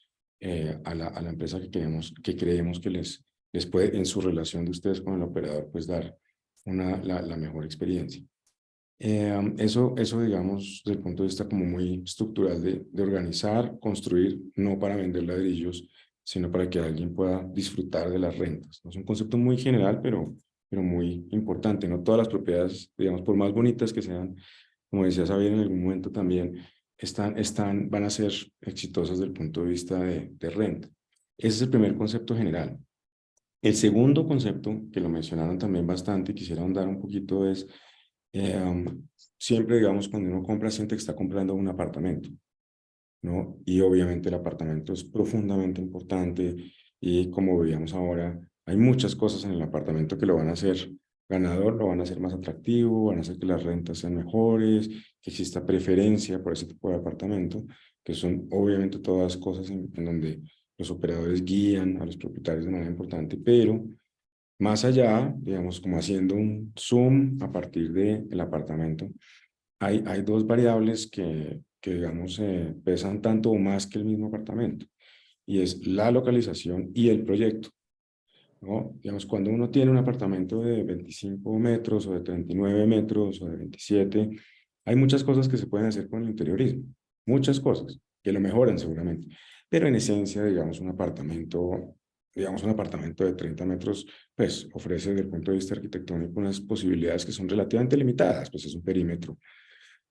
a la empresa que creemos que les puede, en su relación de ustedes con el operador, pues dar la mejor experiencia. Eso, digamos, desde el punto de vista como muy estructural de organizar, construir, no para vender ladrillos, sino para que alguien pueda disfrutar de las rentas. Es un concepto muy general, pero muy importante. No todas las propiedades, digamos, por más bonitas que sean, como decía Xavier en algún momento también, van a ser exitosas desde el punto de vista de renta. Ese es el primer concepto general. El segundo concepto, que lo mencionaron también bastante y quisiera ahondar un poquito, es siempre, digamos, cuando uno compra, siente que está comprando un apartamento, ¿no? Y obviamente el apartamento es profundamente importante y como veíamos ahora, hay muchas cosas en el apartamento que lo van a hacer ganador, lo van a hacer más atractivo, van a hacer que las rentas sean mejores, que exista preferencia por ese tipo de apartamento, que son obviamente todas cosas en donde los operadores guían a los propietarios de manera importante, pero más allá, digamos, como haciendo un zoom a partir del apartamento, hay dos variables que digamos, pesan tanto o más que el mismo apartamento, y es la localización y el proyecto, ¿no? Digamos, cuando uno tiene un apartamento de 25 metros o de 39 metros o de 27, hay muchas cosas que se pueden hacer con el interiorismo, muchas cosas que lo mejoran seguramente, pero en esencia, digamos, un apartamento de 30 metros, pues ofrece desde el punto de vista arquitectónico unas posibilidades que son relativamente limitadas, pues es un perímetro,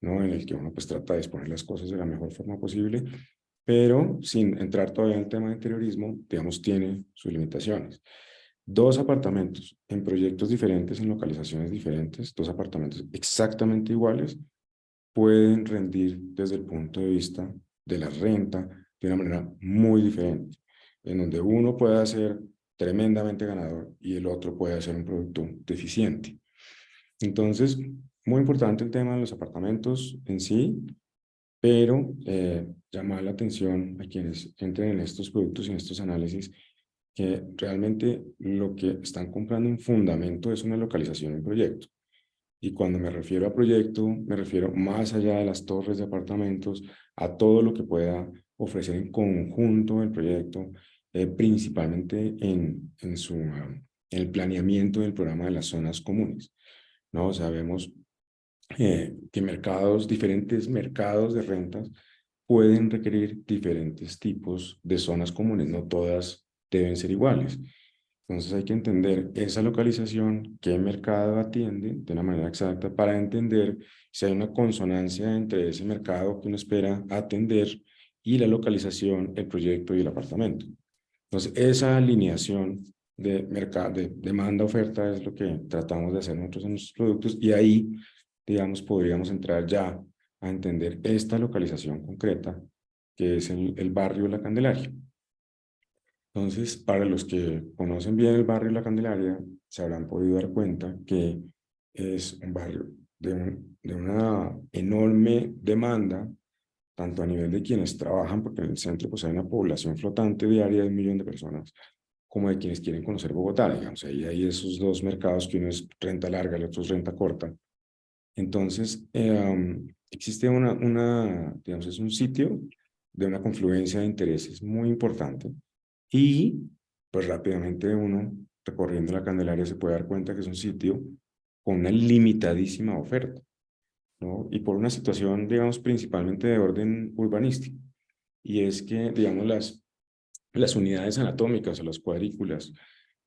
¿no? En el que uno pues trata de exponer las cosas de la mejor forma posible, pero sin entrar todavía en el tema de interiorismo, digamos, tiene sus limitaciones. Dos apartamentos en proyectos diferentes, en localizaciones diferentes, dos apartamentos exactamente iguales, pueden rendir desde el punto de vista de la renta de una manera muy diferente, en donde uno puede ser tremendamente ganador y el otro puede hacer un producto deficiente. Entonces, muy importante el tema de los apartamentos en sí, pero llamar la atención a quienes entren en estos productos y en estos análisis, que realmente lo que están comprando en fundamento es una localización en proyecto. Y cuando me refiero a proyecto, me refiero más allá de las torres de apartamentos, a todo lo que pueda ofrecer en conjunto el proyecto, principalmente en el planeamiento del programa de las zonas comunes, ¿no? Sabemos que diferentes mercados de rentas pueden requerir diferentes tipos de zonas comunes, no todas deben ser iguales. Entonces hay que entender esa localización, qué mercado atiende de una manera exacta para entender si hay una consonancia entre ese mercado que uno espera atender y la localización, el proyecto y el apartamento. Entonces esa alineación de mercado, de demanda-oferta es lo que tratamos de hacer nosotros en nuestros productos y ahí, digamos, podríamos entrar ya a entender esta localización concreta que es el barrio La Candelaria. Entonces, para los que conocen bien el barrio La Candelaria, se habrán podido dar cuenta que es un barrio de una enorme demanda, tanto a nivel de quienes trabajan, porque en el centro pues hay una población flotante diaria de 1 millón de personas, como de quienes quieren conocer Bogotá, digamos. Ahí hay esos dos mercados, que uno es renta larga, el otro es renta corta. Entonces, existe digamos, es un sitio de una confluencia de intereses muy importante y pues rápidamente uno, recorriendo la Candelaria, se puede dar cuenta que es un sitio con una limitadísima oferta, ¿no? Y por una situación, digamos, principalmente de orden urbanístico. Y es que, digamos, las unidades anatómicas o las cuadrículas,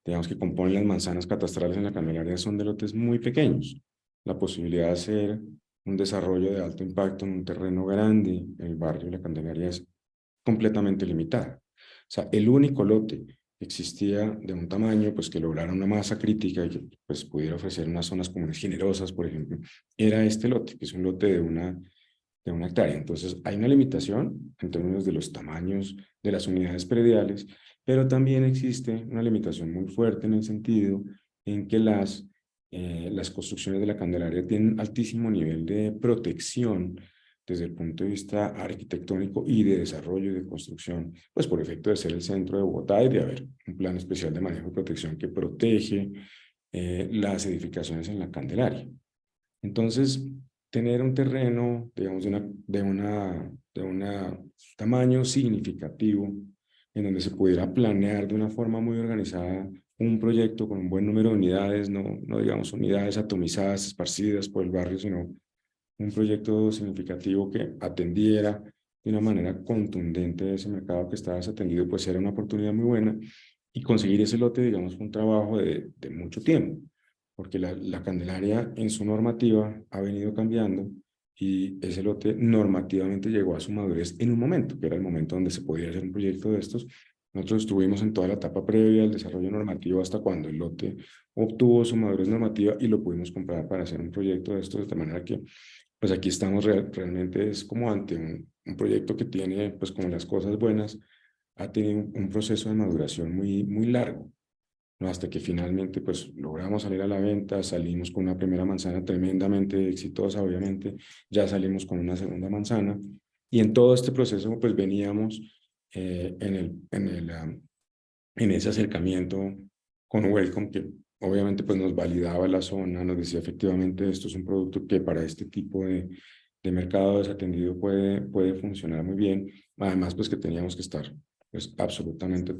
digamos, que componen las manzanas catastrales en la Candelaria son de lotes muy pequeños. La posibilidad de hacer un desarrollo de alto impacto en un terreno grande en el barrio de la Candelaria es completamente limitada. O sea, el único lote que existía de un tamaño pues que lograra una masa crítica y que pues pudiera ofrecer unas zonas comunes generosas, por ejemplo, era este lote, que es un lote de una hectárea. Entonces, hay una limitación en términos de los tamaños de las unidades prediales, pero también existe una limitación muy fuerte en el sentido en que las construcciones de la Candelaria tienen altísimo nivel de protección desde el punto de vista arquitectónico y de desarrollo y de construcción, pues por efecto de ser el centro de Bogotá y de haber un plan especial de manejo y protección que protege las edificaciones en la Candelaria. Entonces, tener un terreno, digamos, de un tamaño significativo, en donde se pudiera planear de una forma muy organizada un proyecto con un buen número de unidades, no digamos unidades atomizadas, esparcidas por el barrio, sino un proyecto significativo que atendiera de una manera contundente ese mercado que estaba desatendido, pues era una oportunidad muy buena. Y conseguir ese lote, digamos, fue un trabajo de mucho tiempo, porque la Candelaria en su normativa ha venido cambiando y ese lote normativamente llegó a su madurez en un momento, que era el momento donde se podía hacer un proyecto de estos. Nosotros estuvimos en toda la etapa previa al desarrollo normativo hasta cuando el lote obtuvo su madurez normativa y lo pudimos comprar para hacer un proyecto de estos, de manera que pues aquí estamos realmente es como ante un proyecto que tiene, pues como las cosas buenas, ha tenido un proceso de maduración muy largo, ¿no? Hasta que finalmente pues logramos salir a la venta, salimos con una primera manzana tremendamente exitosa, obviamente, ya salimos con una segunda manzana, y en todo este proceso pues veníamos en ese acercamiento con Welcome, que obviamente pues nos validaba la zona, nos decía efectivamente esto es un producto que para este tipo de mercado desatendido puede funcionar muy bien. Además pues que teníamos que estar pues absolutamente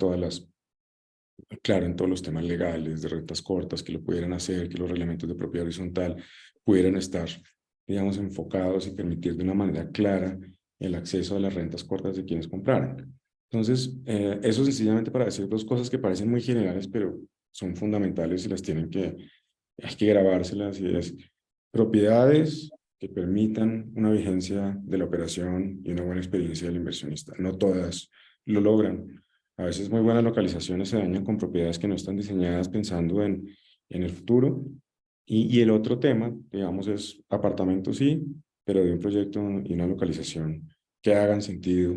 claro, en todos los temas legales de rentas cortas, que lo pudieran hacer, que los reglamentos de propiedad horizontal pudieran estar, digamos, enfocados y permitir de una manera clara el acceso a las rentas cortas de quienes compraran. Entonces, eso sencillamente para decir dos cosas que parecen muy generales, pero son fundamentales y hay que grabárselas, y es propiedades que permitan una vigencia de la operación y una buena experiencia del inversionista. No todas lo logran. A veces muy buenas localizaciones se dañan con propiedades que no están diseñadas pensando en el futuro. Y el otro tema, digamos, es apartamentos sí, pero de un proyecto y una localización que hagan sentido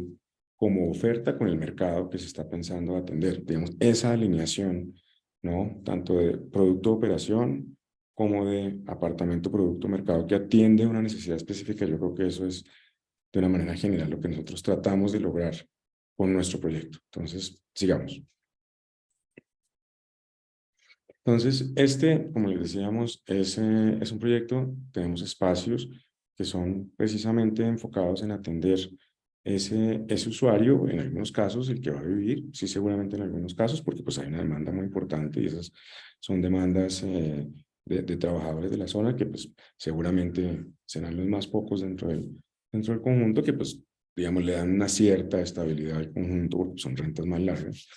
como oferta con el mercado que se está pensando atender. Digamos, esa alineación, ¿no? Tanto de producto-operación como de apartamento-producto-mercado que atiende una necesidad específica. Yo creo que eso es, de una manera general, lo que nosotros tratamos de lograr con nuestro proyecto. Entonces, sigamos. Entonces, como les decíamos, es un proyecto, tenemos espacios que son precisamente enfocados en atender ese usuario, en algunos casos, el que va a vivir, sí, seguramente en algunos casos, porque pues hay una demanda muy importante y esas son demandas de trabajadores de la zona que pues seguramente serán los más pocos dentro del conjunto que pues, digamos, le dan una cierta estabilidad al conjunto porque son rentas más largas.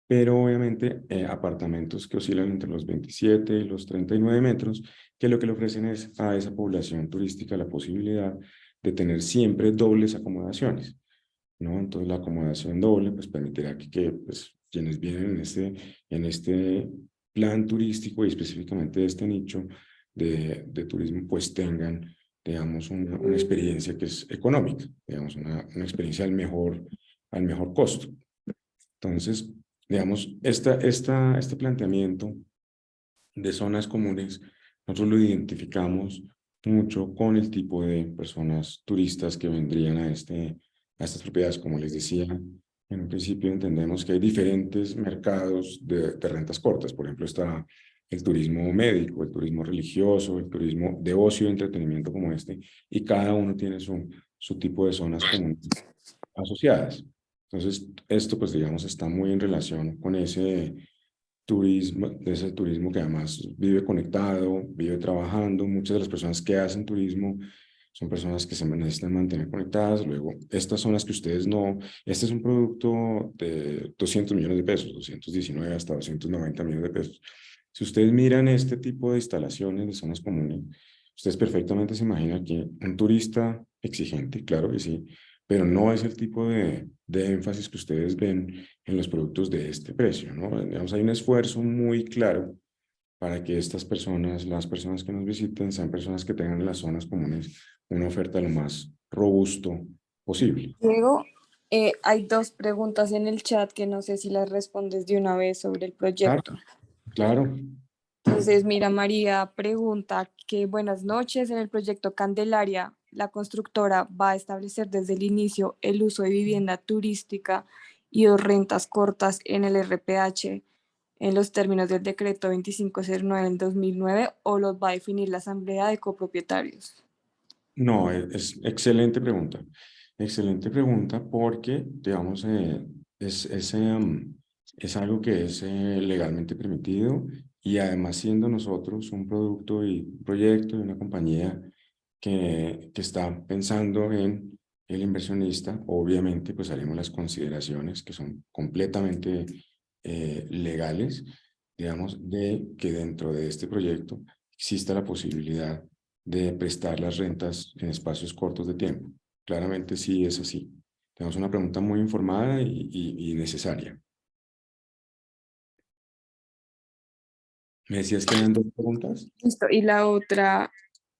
Pero obviamente apartamentos que oscilan entre los 27 y los 39 metros, que lo que le ofrecen es a esa población turística la posibilidad de tener siempre dobles acomodaciones, ¿no? Entonces la acomodación doble pues permitirá que pues, quienes vienen en este plan turístico y específicamente de este nicho de turismo pues tengan, digamos, una experiencia que es económica, digamos, una experiencia al mejor costo. Entonces, digamos, este planteamiento de zonas comunes, nosotros lo identificamos mucho con el tipo de personas turistas que vendrían a estas propiedades. Como les decía, En un principio entendemos que hay diferentes mercados de rentas cortas. Por ejemplo, está el turismo médico, el turismo religioso, el turismo de ocio y entretenimiento como este, y cada uno tiene su tipo de zonas comunes asociadas. Entonces, esto, pues, digamos, está muy en relación con ese turismo que además vive conectado, vive trabajando. Muchas de las personas que hacen turismo son personas que se necesitan mantener conectadas. Luego, estas son las que ustedes no. Este es un producto de 200 millones de pesos, 219 hasta 290 millones de pesos. Si ustedes miran este tipo de instalaciones de zonas comunes, ustedes perfectamente se imaginan que un turista exigente, claro que sí, pero no es el tipo de énfasis que ustedes ven en los productos de este precio, ¿no? Digamos, hay un esfuerzo muy claro para que estas personas, las personas que nos visiten, sean personas que tengan en las zonas comunes una oferta lo más robusto posible. Diego, hay dos preguntas en el chat que no sé si las respondes de una vez sobre el Claro, proyecto. claro. Entonces, mira, María pregunta que buenas noches, en el proyecto Candelaria, la constructora va a establecer desde el inicio el uso de vivienda turística y o rentas cortas en el RPH en los términos del decreto 2509 del 2009 o los va a definir la asamblea de copropietarios. No, es excelente pregunta porque, digamos, es algo que es legalmente permitido y además siendo nosotros un producto y un proyecto de una compañía que está pensando en el inversionista, obviamente pues haremos las consideraciones que son completamente legales, digamos, de que dentro de este proyecto exista la posibilidad de prestar las rentas en espacios cortos de tiempo. Claramente sí es así. Tenemos una pregunta muy informada y necesaria. ¿Me decías que eran dos preguntas? Listo. Y la otra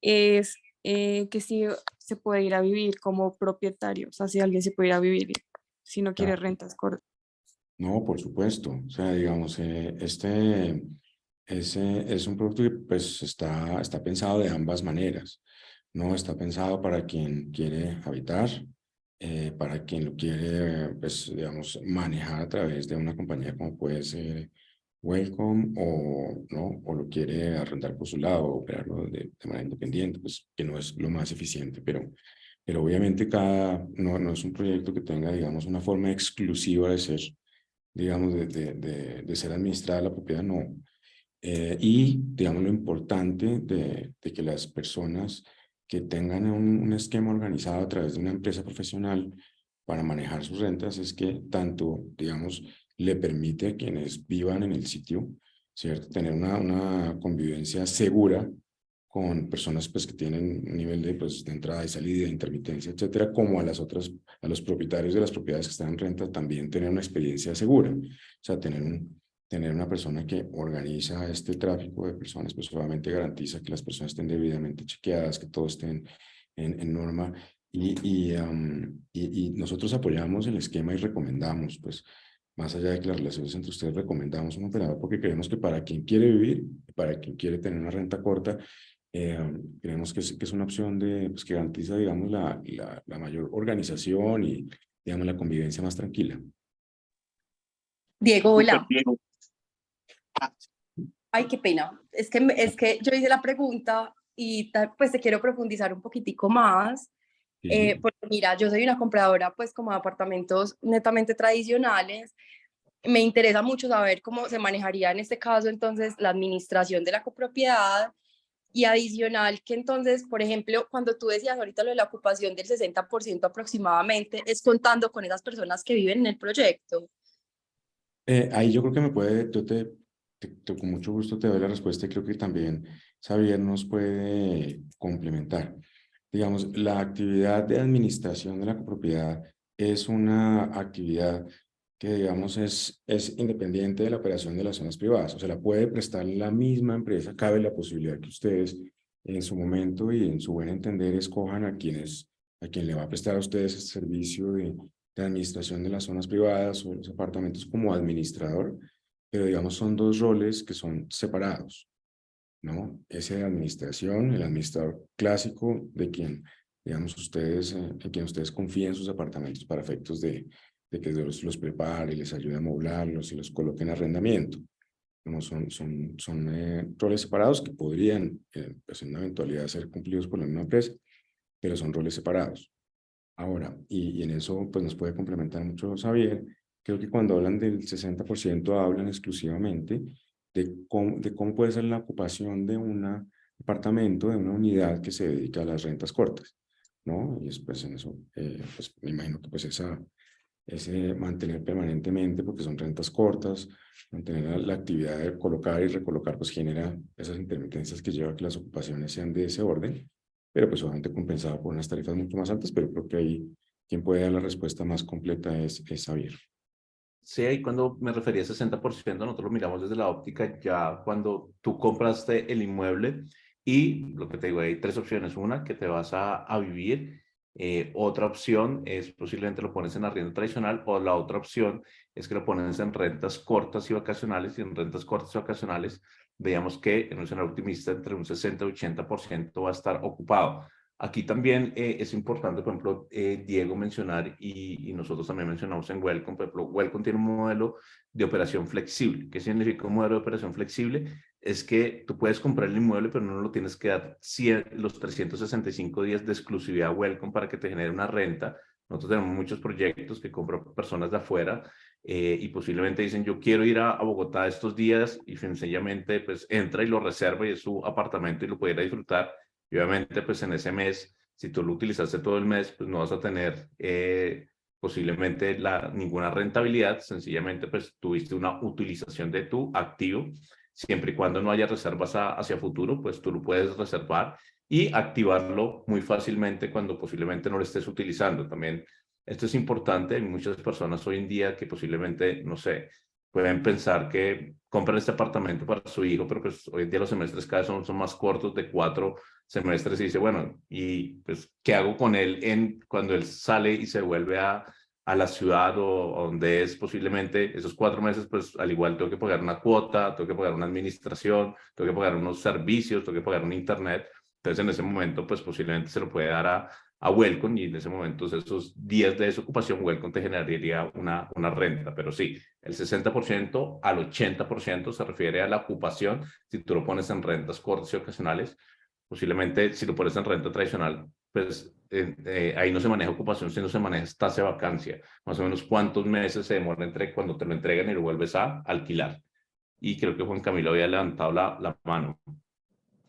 es que si se puede ir a vivir como propietario, o sea, si alguien se puede ir a vivir si no quiere Ah, rentas cortas. no, por supuesto. O sea, digamos, ese es un producto que pues está pensado de ambas maneras. No está pensado para quien quiere habitar, para quien lo quiere, pues, digamos, manejar a través de una compañía como puede ser Welcome o, ¿no? O lo quiere arrendar por su lado, operarlo de manera independiente, pues que no es lo más eficiente, pero obviamente no es un proyecto que tenga, digamos, una forma exclusiva de ser, digamos, de ser administrada la propiedad, no. Y, digamos, lo importante de que las personas que tengan un esquema organizado a través de una empresa profesional para manejar sus rentas es que tanto, digamos, le permite a quienes vivan en el sitio, ¿cierto? Tener una convivencia segura con personas pues, que tienen un nivel de entrada y salida, de intermitencia, etcétera, como a los propietarios de las propiedades que están en renta también tener una experiencia segura. O sea, tener una persona que organiza este tráfico de personas, pues obviamente garantiza que las personas estén debidamente chequeadas, que todo esté en norma. Y nosotros apoyamos el esquema y recomendamos, pues, más allá de que las relaciones entre ustedes, recomendamos un operador porque creemos que para quien quiere vivir, para quien quiere tener una renta corta, creemos que es una opción pues, que garantiza, digamos, la mayor organización y, digamos, la convivencia más tranquila. Diego, Súper, hola. Diego. Ay, qué pena. Es que yo hice la pregunta y pues te quiero profundizar un poquitico más. Sí. Porque mira, yo soy una compradora pues como de apartamentos netamente tradicionales. Me interesa mucho saber cómo se manejaría en este caso entonces la administración de la copropiedad y adicional que entonces, por ejemplo, cuando tú decías ahorita lo de la ocupación del 60% aproximadamente, es contando con esas personas que viven en el proyecto. Ahí yo creo que con mucho gusto te doy la respuesta y creo que también Xavier nos puede complementar. Digamos, la actividad de administración de la copropiedad es una actividad que, digamos, es independiente de la operación de las zonas privadas. O sea, la puede prestar la misma empresa. Cabe la posibilidad que ustedes en su momento y en su buen entender escojan a quien le va a prestar a ustedes el servicio de administración de las zonas privadas o de los apartamentos como administrador, pero digamos son dos roles que son separados, ¿no? Ese de administración, el administrador clásico de quien, digamos, en quien ustedes confíen sus apartamentos para efectos de que los prepare, les ayude a moblarlos y los coloque en arrendamiento. No son roles separados que podrían, pues en una eventualidad, ser cumplidos por la misma empresa, pero son roles separados. Ahora, y en eso pues nos puede complementar mucho Xavier. Creo que cuando hablan del 60% hablan exclusivamente de cómo puede ser la ocupación de un apartamento, de una unidad que se dedica a las rentas cortas, ¿no? Y después en eso, pues me imagino que pues ese mantener permanentemente, porque son rentas cortas, mantener la actividad de colocar y recolocar, pues genera esas intermitencias que lleva a que las ocupaciones sean de ese orden, pero pues obviamente compensado por unas tarifas mucho más altas, pero creo que ahí quien puede dar la respuesta más completa es Xavier. Sí, ahí cuando me refería a 60%, nosotros lo miramos desde la óptica ya cuando tú compraste el inmueble y lo que te digo, hay tres opciones. Una, que te vas a vivir. Otra opción es posiblemente lo pones en arriendo tradicional, o la otra opción es que lo pones en rentas cortas y vacacionales, y en rentas cortas y vacacionales veíamos que en un escenario optimista entre un 60 y 80% va a estar ocupado. Aquí también es importante, por ejemplo, Diego mencionar, y nosotros también mencionamos en Welcome. Por ejemplo, Welcome tiene un modelo de operación flexible. ¿Qué significa un modelo de operación flexible? Es que tú puedes comprar el inmueble, pero no lo tienes que dar los 365 días de exclusividad a Welcome para que te genere una renta. Nosotros tenemos muchos proyectos que compran personas de afuera y posiblemente dicen, yo quiero ir a Bogotá estos días, y sencillamente pues entra y lo reserva y es su apartamento y lo puede ir a disfrutar. Y obviamente, pues en ese mes, si tú lo utilizaste todo el mes, pues no vas a tener posiblemente ninguna rentabilidad. Sencillamente, pues tuviste una utilización de tu activo. Siempre y cuando no haya reservas hacia futuro, pues tú lo puedes reservar y activarlo muy fácilmente cuando posiblemente no lo estés utilizando. También esto es importante. Hay muchas personas hoy en día que posiblemente, no sé, pueden pensar que compran este apartamento para su hijo, pero pues hoy en día los semestres cada vez son más cortos, de 4 semestres, y dice, bueno, ¿y pues qué hago con él cuando él sale y se vuelve a la ciudad o donde es posiblemente esos 4 meses? Pues al igual tengo que pagar una cuota, tengo que pagar una administración, tengo que pagar unos servicios, tengo que pagar un internet. Entonces en ese momento pues posiblemente se lo puede dar a Welcome, y en ese momento esos días de desocupación Welcome te generaría una renta. Pero sí, el 60% al 80% se refiere a la ocupación si tú lo pones en rentas cortas y ocasionales. Posiblemente si lo pones en renta tradicional, pues ahí no se maneja ocupación, sino se maneja tasa de vacancia. Más o menos cuántos meses se demora entre cuando te lo entregan y lo vuelves a alquilar. Y creo que Juan Camilo había levantado la mano.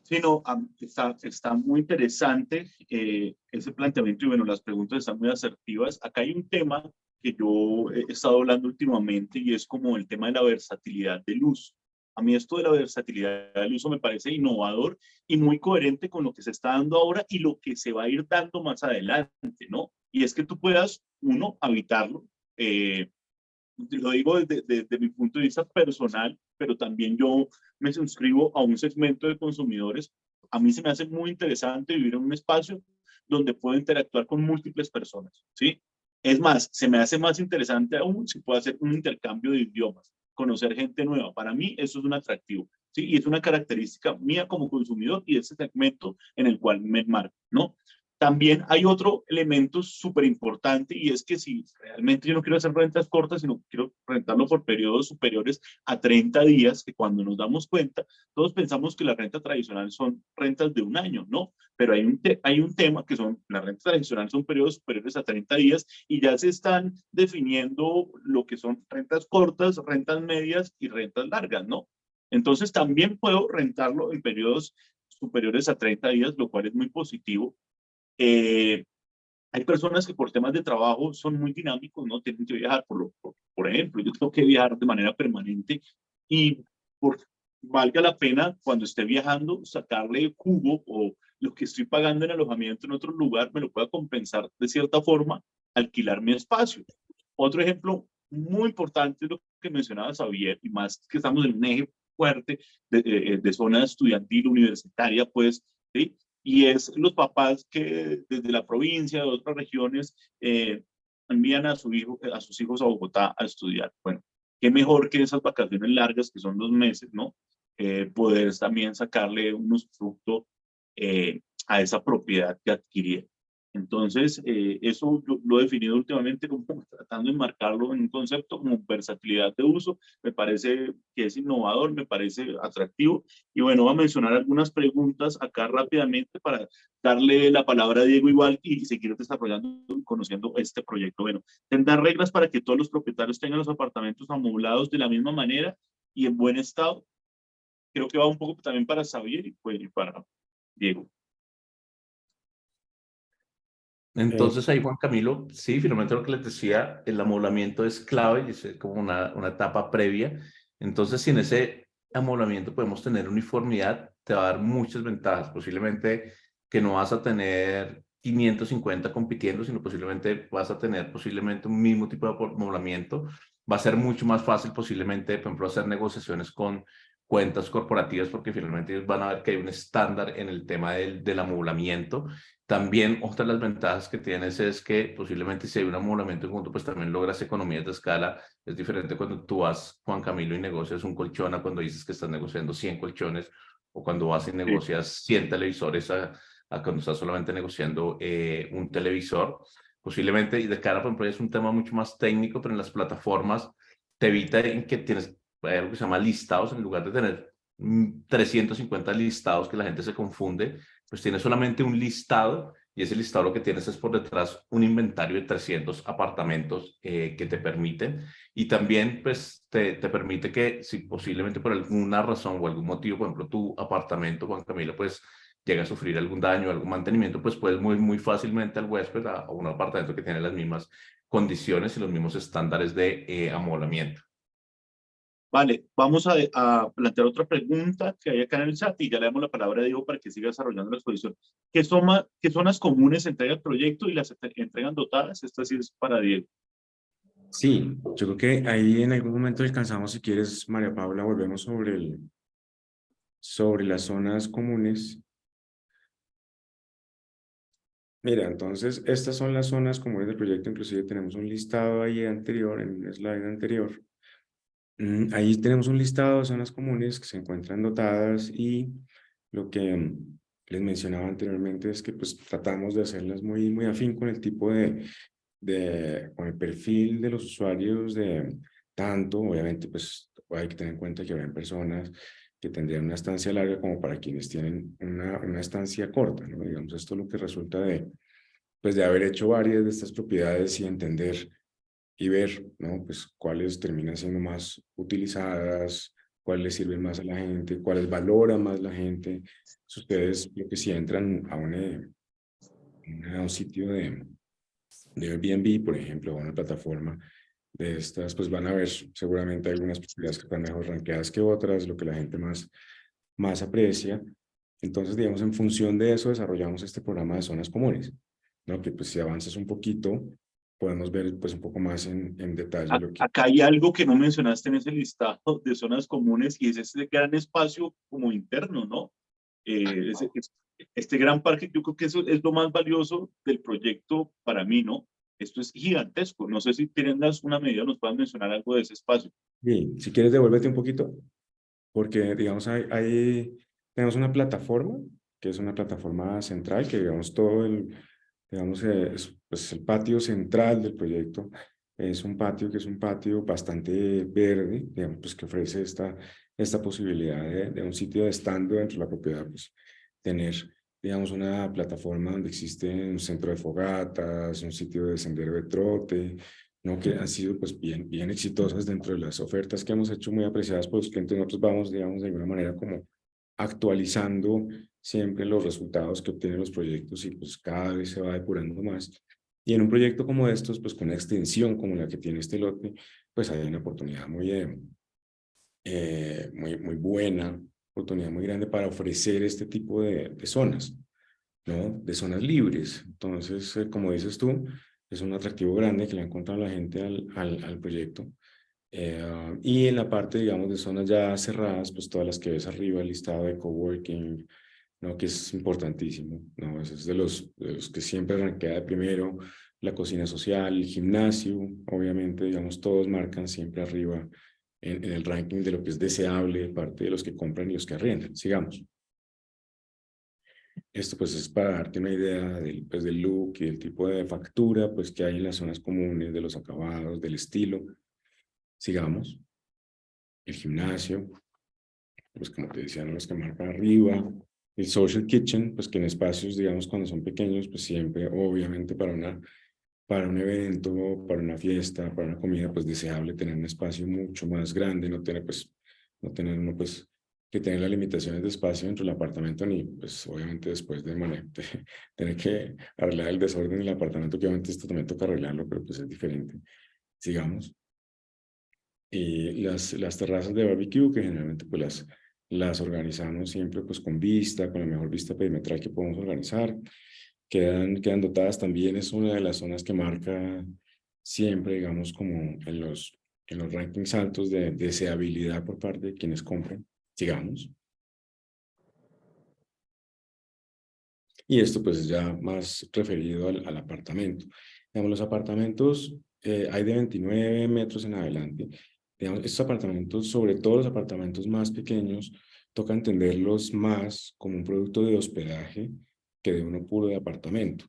Sí, no, está muy interesante ese planteamiento, y bueno, las preguntas están muy asertivas. Acá hay un tema que yo he estado hablando últimamente, y es como el tema de la versatilidad del uso. A mí esto de la versatilidad del uso me parece innovador y muy coherente con lo que se está dando ahora y lo que se va a ir dando más adelante, ¿no? Y es que tú puedas, uno, habitarlo. Lo digo desde mi punto de vista personal, pero también yo me suscribo a un segmento de consumidores. A mí se me hace muy interesante vivir en un espacio donde puedo interactuar con múltiples personas, ¿sí? Es más, se me hace más interesante aún si puedo hacer un intercambio de idiomas, conocer gente nueva. Para mí eso es un atractivo, ¿sí? Y es una característica mía como consumidor y de ese segmento en el cual me enmarco, ¿no? También hay otro elemento súper importante, y es que si realmente yo no quiero hacer rentas cortas, sino quiero rentarlo por periodos superiores a 30 días, que cuando nos damos cuenta, todos pensamos que la renta tradicional son rentas de un año, ¿no? Pero hay un tema que son, las rentas tradicionales son periodos superiores a 30 días, y ya se están definiendo lo que son rentas cortas, rentas medias y rentas largas, ¿no? Entonces también puedo rentarlo en periodos superiores a 30 días, lo cual es muy positivo. eh, Hay personas que por temas de trabajo son muy dinámicos, no tienen que viajar. Por ejemplo, yo tengo que viajar de manera permanente, y por, valga la pena cuando esté viajando sacarle jugo, o lo que estoy pagando en alojamiento en otro lugar me lo pueda compensar de cierta forma, alquilar mi espacio. Otro ejemplo muy importante es lo que mencionaba Xavier, y más que estamos en un eje fuerte de zona estudiantil, universitaria, pues, ¿sí? Y es los papás que desde la provincia, de otras regiones, envían a sus hijos a Bogotá a estudiar. Bueno, qué mejor que esas vacaciones largas, que son 2 meses, ¿no? Poder también sacarle unos frutos a esa propiedad que adquirieron. Entonces, eso yo lo he definido últimamente como tratando de enmarcarlo en un concepto como versatilidad de uso. Me parece que es innovador, me parece atractivo. Y bueno, voy a mencionar algunas preguntas acá rápidamente para darle la palabra a Diego igual y seguir desarrollando y conociendo este proyecto. Bueno, tendrán reglas para que todos los propietarios tengan los apartamentos amoblados de la misma manera y en buen estado. Creo que va un poco también para Xavier y pues para Diego. Entonces ahí, Juan Camilo, sí, finalmente lo que les decía, el amoblamiento es clave y es como una etapa previa. Entonces, si en ese amoblamiento podemos tener uniformidad, te va a dar muchas ventajas. Posiblemente que no vas a tener 550 compitiendo, sino posiblemente vas a tener posiblemente un mismo tipo de amoblamiento. Va a ser mucho más fácil posiblemente, por ejemplo, hacer negociaciones con cuentas corporativas porque finalmente ellos van a ver que hay un estándar en el tema del amoblamiento. También otra de las ventajas que tienes es que posiblemente si hay un amoblamiento junto, pues también logras economías de escala. Es diferente cuando tú vas, Juan Camilo, y negocias un colchón a cuando dices que estás negociando 100 colchones o cuando vas y negocias 100 televisores a cuando estás solamente negociando un televisor. Posiblemente, y de cara, por ejemplo, es un tema mucho más técnico, pero en las plataformas te evita en que tienes algo que se llama listados, en lugar de tener 350 listados que la gente se confunde, pues tienes solamente un listado y ese listado lo que tienes es por detrás un inventario de 300 apartamentos que te permiten y también pues te permite que si posiblemente por alguna razón o algún motivo, por ejemplo, tu apartamento, Juan Camilo, pues llega a sufrir algún daño, algún mantenimiento, pues puedes muy fácilmente al huésped a un apartamento que tiene las mismas condiciones y los mismos estándares de amoblamiento. Vale, vamos a plantear otra pregunta que hay acá en el chat y ya le damos la palabra a Diego para que siga desarrollando la exposición. ¿Qué zonas comunes entrega el proyecto y las entregan dotadas? Esta sí es para Diego. Sí, yo creo que ahí en algún momento alcanzamos, si quieres, María Paula, volvemos sobre las zonas comunes. Mira, entonces, estas son las zonas comunes del proyecto, inclusive tenemos un listado ahí anterior, en un slide anterior. Ahí tenemos un listado de zonas comunes que se encuentran dotadas y lo que les mencionaba anteriormente es que pues tratamos de hacerlas muy afín con el tipo con el perfil de los usuarios de tanto, obviamente pues hay que tener en cuenta que habrá personas que tendrían una estancia larga como para quienes tienen una estancia corta, ¿no? Digamos, esto es lo que resulta pues de haber hecho varias de estas propiedades y entender y ver, ¿no? Pues cuáles terminan siendo más utilizadas, cuáles sirven más a la gente, cuáles valora más la gente. Si ustedes, lo que si entran a un sitio de Airbnb, por ejemplo, o una plataforma de estas, pues van a ver seguramente algunas propiedades que están mejor rankeadas que otras, lo que la gente más aprecia. Entonces, digamos, en función de eso desarrollamos este programa de zonas comunes, ¿no? Que pues si avanzas un poquito, podemos ver pues un poco más en detalle lo que... Acá hay algo que no mencionaste en ese listado de zonas comunes y es ese gran espacio como interno, ¿no? Este gran parque, yo creo que eso es lo más valioso del proyecto para mí, ¿no? Esto es gigantesco. No sé si tienen una medida, nos puedan mencionar algo de ese espacio. Bien, si quieres devuélvete un poquito, porque digamos tenemos una plataforma, que es una plataforma central, que digamos digamos, es, pues el patio central del proyecto es un patio que es un patio bastante verde, digamos, pues que ofrece esta posibilidad de un sitio de estando dentro de la propiedad, pues tener, digamos, una plataforma donde existe un centro de fogatas, un sitio de sendero de trote, ¿no? Que han sido pues bien exitosas dentro de las ofertas que hemos hecho, muy apreciadas por los clientes. Nosotros vamos, digamos, de alguna manera como actualizando siempre los resultados que obtienen los proyectos y pues cada vez se va depurando más. Y en un proyecto como estos, pues con una extensión como la que tiene este lote, pues hay una oportunidad muy buena, oportunidad muy grande para ofrecer este tipo de zonas, ¿no? De zonas libres. Entonces, como dices tú, es un atractivo grande que le ha encontrado la gente al proyecto. Y en la parte, digamos, de zonas ya cerradas, pues todas las que ves arriba, el listado de coworking, ¿no? Que es importantísimo, ¿no? Es de los que siempre rankea de primero, la cocina social, el gimnasio, obviamente, digamos, todos marcan siempre arriba en el ranking de lo que es deseable, parte de los que compran y los que arriendan. Sigamos. Esto pues es para darte una idea del, pues, del look y del tipo de factura pues que hay en las zonas comunes, de los acabados, del estilo. Sigamos. El gimnasio, pues como te decían los que marcan arriba. El social kitchen, pues que en espacios, digamos, cuando son pequeños, pues siempre, obviamente para un evento, para una fiesta, para una comida, pues deseable tener un espacio mucho más grande, no tener uno, pues, que tener las limitaciones de espacio dentro del apartamento, ni, pues, obviamente después de tener que arreglar el desorden del apartamento, que obviamente esto también toca arreglarlo, pero pues es diferente. Sigamos. Y las terrazas de barbecue, que generalmente pues las organizamos siempre pues con vista, con la mejor vista perimetral que podemos organizar. Quedan dotadas también, es una de las zonas que marca siempre, digamos, como en los rankings altos de deseabilidad por parte de quienes compran. Sigamos. Y esto pues es ya más referido al apartamento. Digamos, los apartamentos hay de 29 metros en adelante. Digamos, estos apartamentos, sobre todo los apartamentos más pequeños, toca entenderlos más como un producto de hospedaje que de uno puro de apartamento,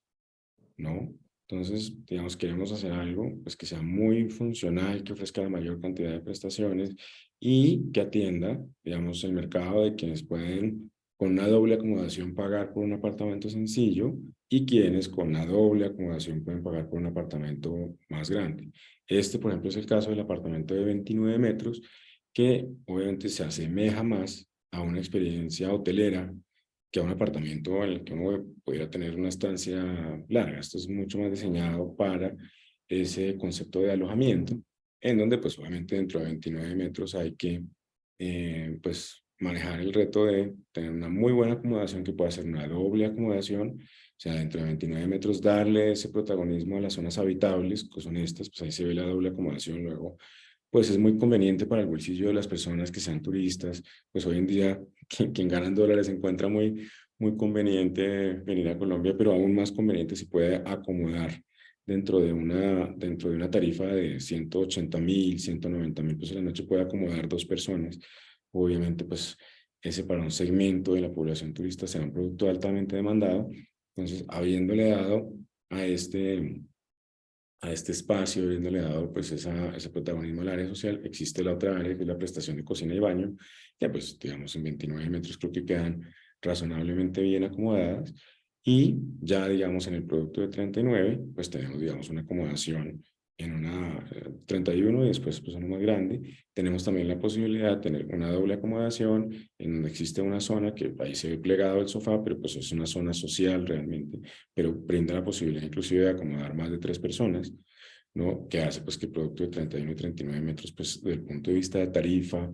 ¿no? Entonces, digamos, queremos hacer algo pues, que sea muy funcional, que ofrezca la mayor cantidad de prestaciones y que atienda, digamos, el mercado de quienes pueden con una doble acomodación pagar por un apartamento sencillo y quienes con una doble acomodación pueden pagar por un apartamento más grande. Este, por ejemplo, es el caso del apartamento de 29 metros, que obviamente se asemeja más a una experiencia hotelera que a un apartamento en el que uno pudiera tener una estancia larga. Esto es mucho más diseñado para ese concepto de alojamiento, en donde pues obviamente dentro de 29 metros hay que pues manejar el reto de tener una muy buena acomodación que pueda ser una doble acomodación, o sea, dentro de 29 metros darle ese protagonismo a las zonas habitables, que son estas, pues ahí se ve la doble acomodación. Luego pues es muy conveniente para el bolsillo de las personas que sean turistas, pues hoy en día quien gana en dólares encuentra muy conveniente venir a Colombia, pero aún más conveniente si puede acomodar dentro de una tarifa de 180.000, 190.000 pesos a la noche, puede acomodar 2 personas. Obviamente, pues ese para un segmento de la población turista será un producto altamente demandado. Entonces, habiéndole dado a este espacio, habiéndole dado pues ese protagonismo al área social, existe la otra área que es la prestación de cocina y baño, que pues digamos en 29 metros creo que quedan razonablemente bien acomodadas, y ya digamos en el producto de 39 pues tenemos digamos una acomodación en una 31 y después pues uno más grande. Tenemos también la posibilidad de tener una doble acomodación en donde existe una zona que ahí se ve plegado el sofá, pero pues es una zona social realmente, pero brinda la posibilidad inclusive de acomodar más de 3 personas, ¿no? Que hace pues que el producto de 31 y 39 metros, pues desde el punto de vista de tarifa,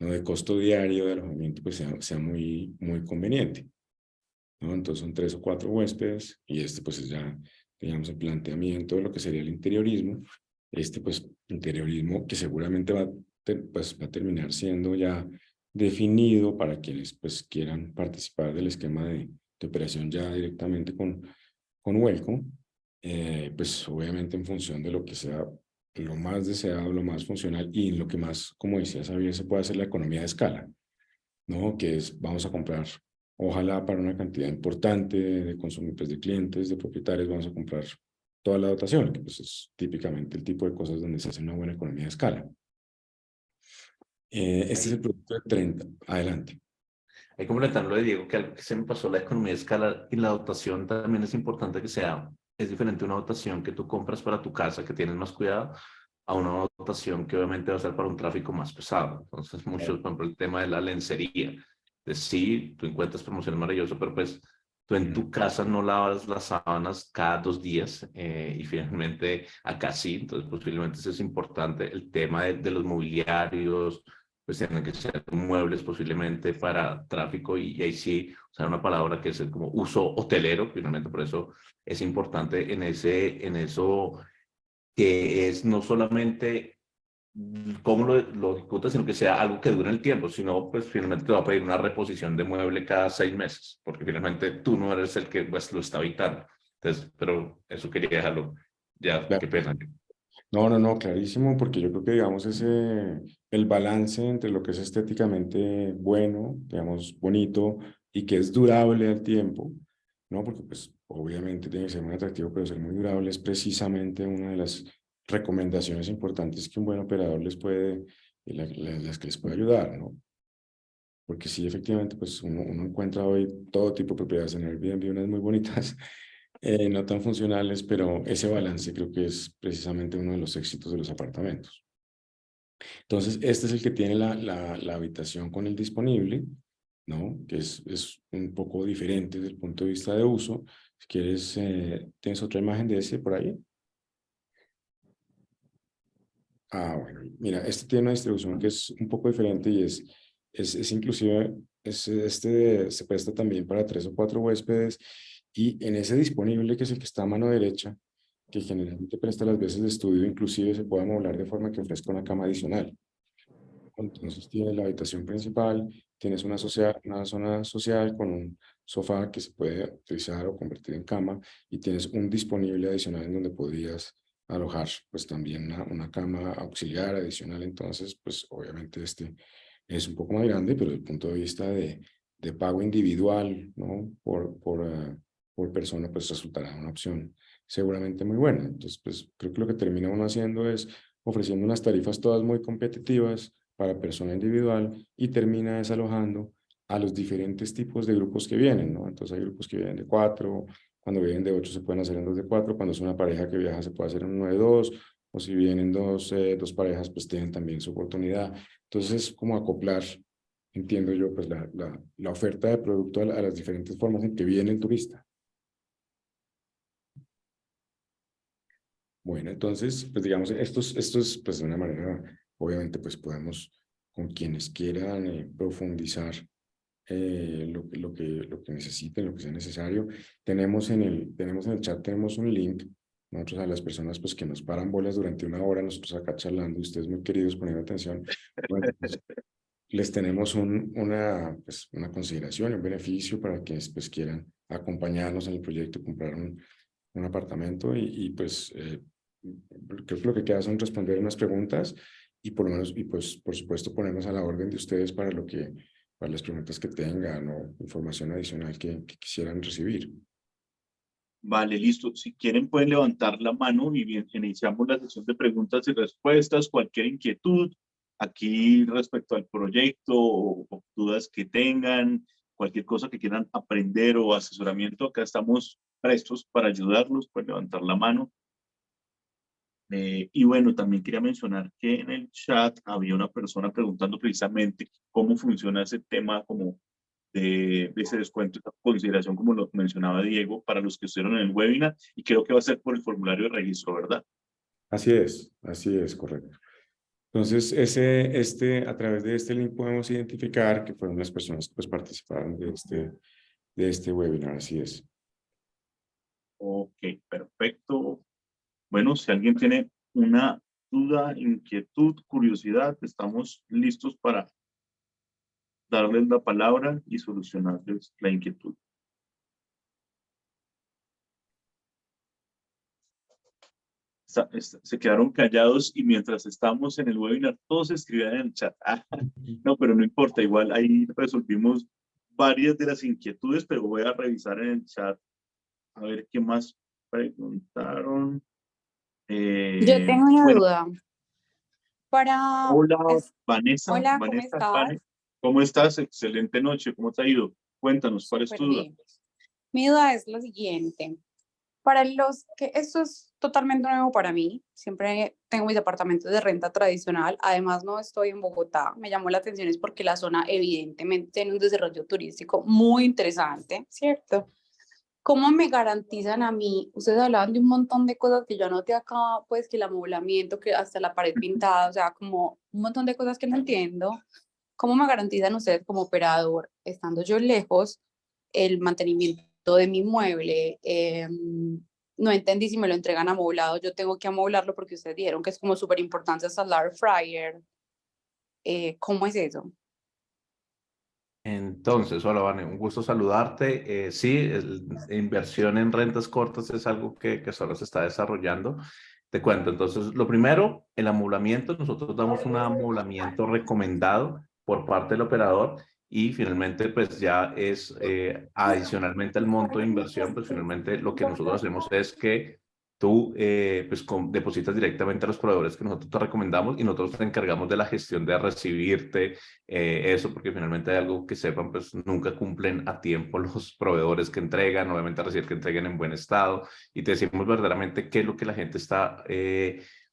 ¿no? De costo diario de alojamiento, pues sea muy conveniente, ¿no? Entonces son 3 o 4 huéspedes y este pues es ya, digamos, el planteamiento de lo que sería el interiorismo. Este pues interiorismo que seguramente pues, va a terminar siendo ya definido para quienes pues quieran participar del esquema de operación ya directamente con Welcome, pues obviamente en función de lo que sea lo más deseado, lo más funcional y lo que más, como decía Xavier, se puede hacer la economía de escala, ¿no? Que es, vamos a comprar, ojalá para una cantidad importante de consumidores, de clientes, de propietarios, vamos a comprar toda la dotación, que pues es típicamente el tipo de cosas donde se hace una buena economía de escala. Este es el producto de 30. Adelante. Hay que complementar lo de Diego, que algo que se me pasó, la economía de escala y la dotación también es importante que sea, es diferente una dotación que tú compras para tu casa, que tienes más cuidado, a una dotación que obviamente va a ser para un tráfico más pesado. Entonces, muchos, por ejemplo, el tema de la lencería. De sí, tú encuentras promociones maravillosas, pero pues tú en tu casa no lavas las sábanas cada 2 días y finalmente acá sí, entonces posiblemente eso es importante. El tema de los mobiliarios, pues tienen que ser muebles posiblemente para tráfico y ahí sí usar una palabra que es como uso hotelero, finalmente por eso es importante en eso que es no solamente cómo lo ejecutas, sino que sea algo que dure el tiempo, sino pues finalmente te va a pedir una reposición de mueble cada 6 meses, porque finalmente tú no eres el que pues lo está habitando. Entonces, pero eso quería dejarlo, ya, Claro. qué pena. No, clarísimo, porque yo creo que, digamos, el balance entre lo que es estéticamente bueno, digamos, bonito, y que es durable al tiempo, ¿no? Porque pues obviamente tiene que ser muy atractivo, pero ser muy durable es precisamente una de las recomendaciones importantes que un buen operador les puede, las que les puede ayudar, ¿no? Porque sí, efectivamente, pues uno encuentra hoy todo tipo de propiedades en Airbnb, unas muy bonitas, no tan funcionales, pero ese balance creo que es precisamente uno de los éxitos de los apartamentos. Entonces, este es el que tiene la habitación con el disponible, ¿no? Que es un poco diferente desde el punto de vista de uso. Si quieres, ¿tienes otra imagen de ese por ahí? Ah, bueno, mira, este tiene una distribución que es un poco diferente y es inclusive, se presta también para 3 o 4 huéspedes, y en ese disponible, que es el que está a mano derecha, que generalmente presta las veces de estudio, inclusive se puede amoblar de forma que ofrezca una cama adicional. Entonces tienes la habitación principal, tienes una zona social con un sofá que se puede utilizar o convertir en cama, y tienes un disponible adicional en donde podrías alojar pues también una cama auxiliar adicional. Entonces pues obviamente este es un poco más grande, pero desde el punto de vista de pago individual, ¿no? Por persona, pues resultará una opción seguramente muy buena. Entonces pues creo que lo que termina uno haciendo es ofreciendo unas tarifas todas muy competitivas para persona individual, y termina desalojando a los diferentes tipos de grupos que vienen, ¿no? Entonces hay grupos que vienen de 4, cuando vienen de 8 se pueden hacer en 2 de 4, cuando es una pareja que viaja se puede hacer en 1 de 2, o si vienen dos parejas, pues tienen también su oportunidad. Entonces, como acoplar, entiendo yo, pues la oferta de producto a las diferentes formas en que viene el turista. Bueno, entonces, pues digamos, estos pues de una manera, obviamente, pues podemos, con quienes quieran profundizar lo que necesiten, lo que sea necesario. Tenemos en el chat, tenemos un link. Nosotros, a las personas pues que nos paran bolas durante 1 hora, nosotros acá charlando, ustedes muy queridos poniendo atención, bueno, pues, les tenemos una consideración, un beneficio para quienes pues quieran acompañarnos en el proyecto, comprar un apartamento, y pues creo que lo que queda son responder unas preguntas, y por lo menos, y pues por supuesto ponernos a la orden de ustedes para las preguntas que tengan o información adicional que quisieran recibir. Vale, listo. Si quieren pueden levantar la mano y bien, iniciamos la sesión de preguntas y respuestas, cualquier inquietud aquí respecto al proyecto o dudas que tengan, cualquier cosa que quieran aprender o asesoramiento, acá estamos prestos para ayudarlos, pueden levantar la mano. Y bueno, también quería mencionar que en el chat había una persona preguntando precisamente cómo funciona ese tema como de ese descuento, esa consideración, como lo mencionaba Diego, para los que estuvieron en el webinar, y creo que va a ser por el formulario de registro, ¿verdad? Así es, correcto. Entonces, a través de este link podemos identificar que fueron las personas que pues participaron de este webinar, así es. Ok, perfecto. Bueno, si alguien tiene una duda, inquietud, curiosidad, estamos listos para darles la palabra y solucionarles la inquietud. Se quedaron callados y mientras estábamos en el webinar todos escribían en el chat. No, pero no importa, igual ahí resolvimos varias de las inquietudes, pero voy a revisar en el chat a ver qué más preguntaron. Yo tengo una Bueno, duda. hola, Vanessa. Hola, ¿cómo Vanessa, estás? ¿cómo estás? Excelente noche, ¿cómo te ha ido? Cuéntanos, ¿cuál es Súper tu duda? bien. Mi duda es la siguiente. Para los que esto es totalmente nuevo para mí, siempre tengo mis departamentos de renta tradicional, además no estoy en Bogotá, me llamó la atención es porque la zona evidentemente tiene un desarrollo turístico muy interesante, ¿cierto? ¿Cómo me garantizan a mí? Ustedes hablaban de un montón de cosas que yo anoté acá, pues que el amoblamiento, que hasta la pared pintada, o sea, como un montón de cosas que no entiendo. ¿Cómo me garantizan ustedes como operador, estando yo lejos, el mantenimiento de mi inmueble? No entendí si me lo entregan amoblado, yo tengo que amoblarlo porque ustedes dijeron que es como súper importante hasta el air fryer. ¿Cómo es eso? Entonces, hola, Vane, un gusto saludarte. Sí, inversión en rentas cortas es algo que solo se está desarrollando. Te cuento, entonces, lo primero, el amoblamiento. Nosotros damos un amoblamiento recomendado por parte del operador, y finalmente pues ya es adicionalmente al monto de inversión, pues finalmente lo que nosotros hacemos es que tú pues depositas directamente a los proveedores que nosotros te recomendamos y nosotros te encargamos de la gestión de recibirte eso, porque finalmente hay algo que sepan, pues nunca cumplen a tiempo los proveedores que entregan, obviamente recibir que entreguen en buen estado, y te decimos verdaderamente qué es lo que la gente está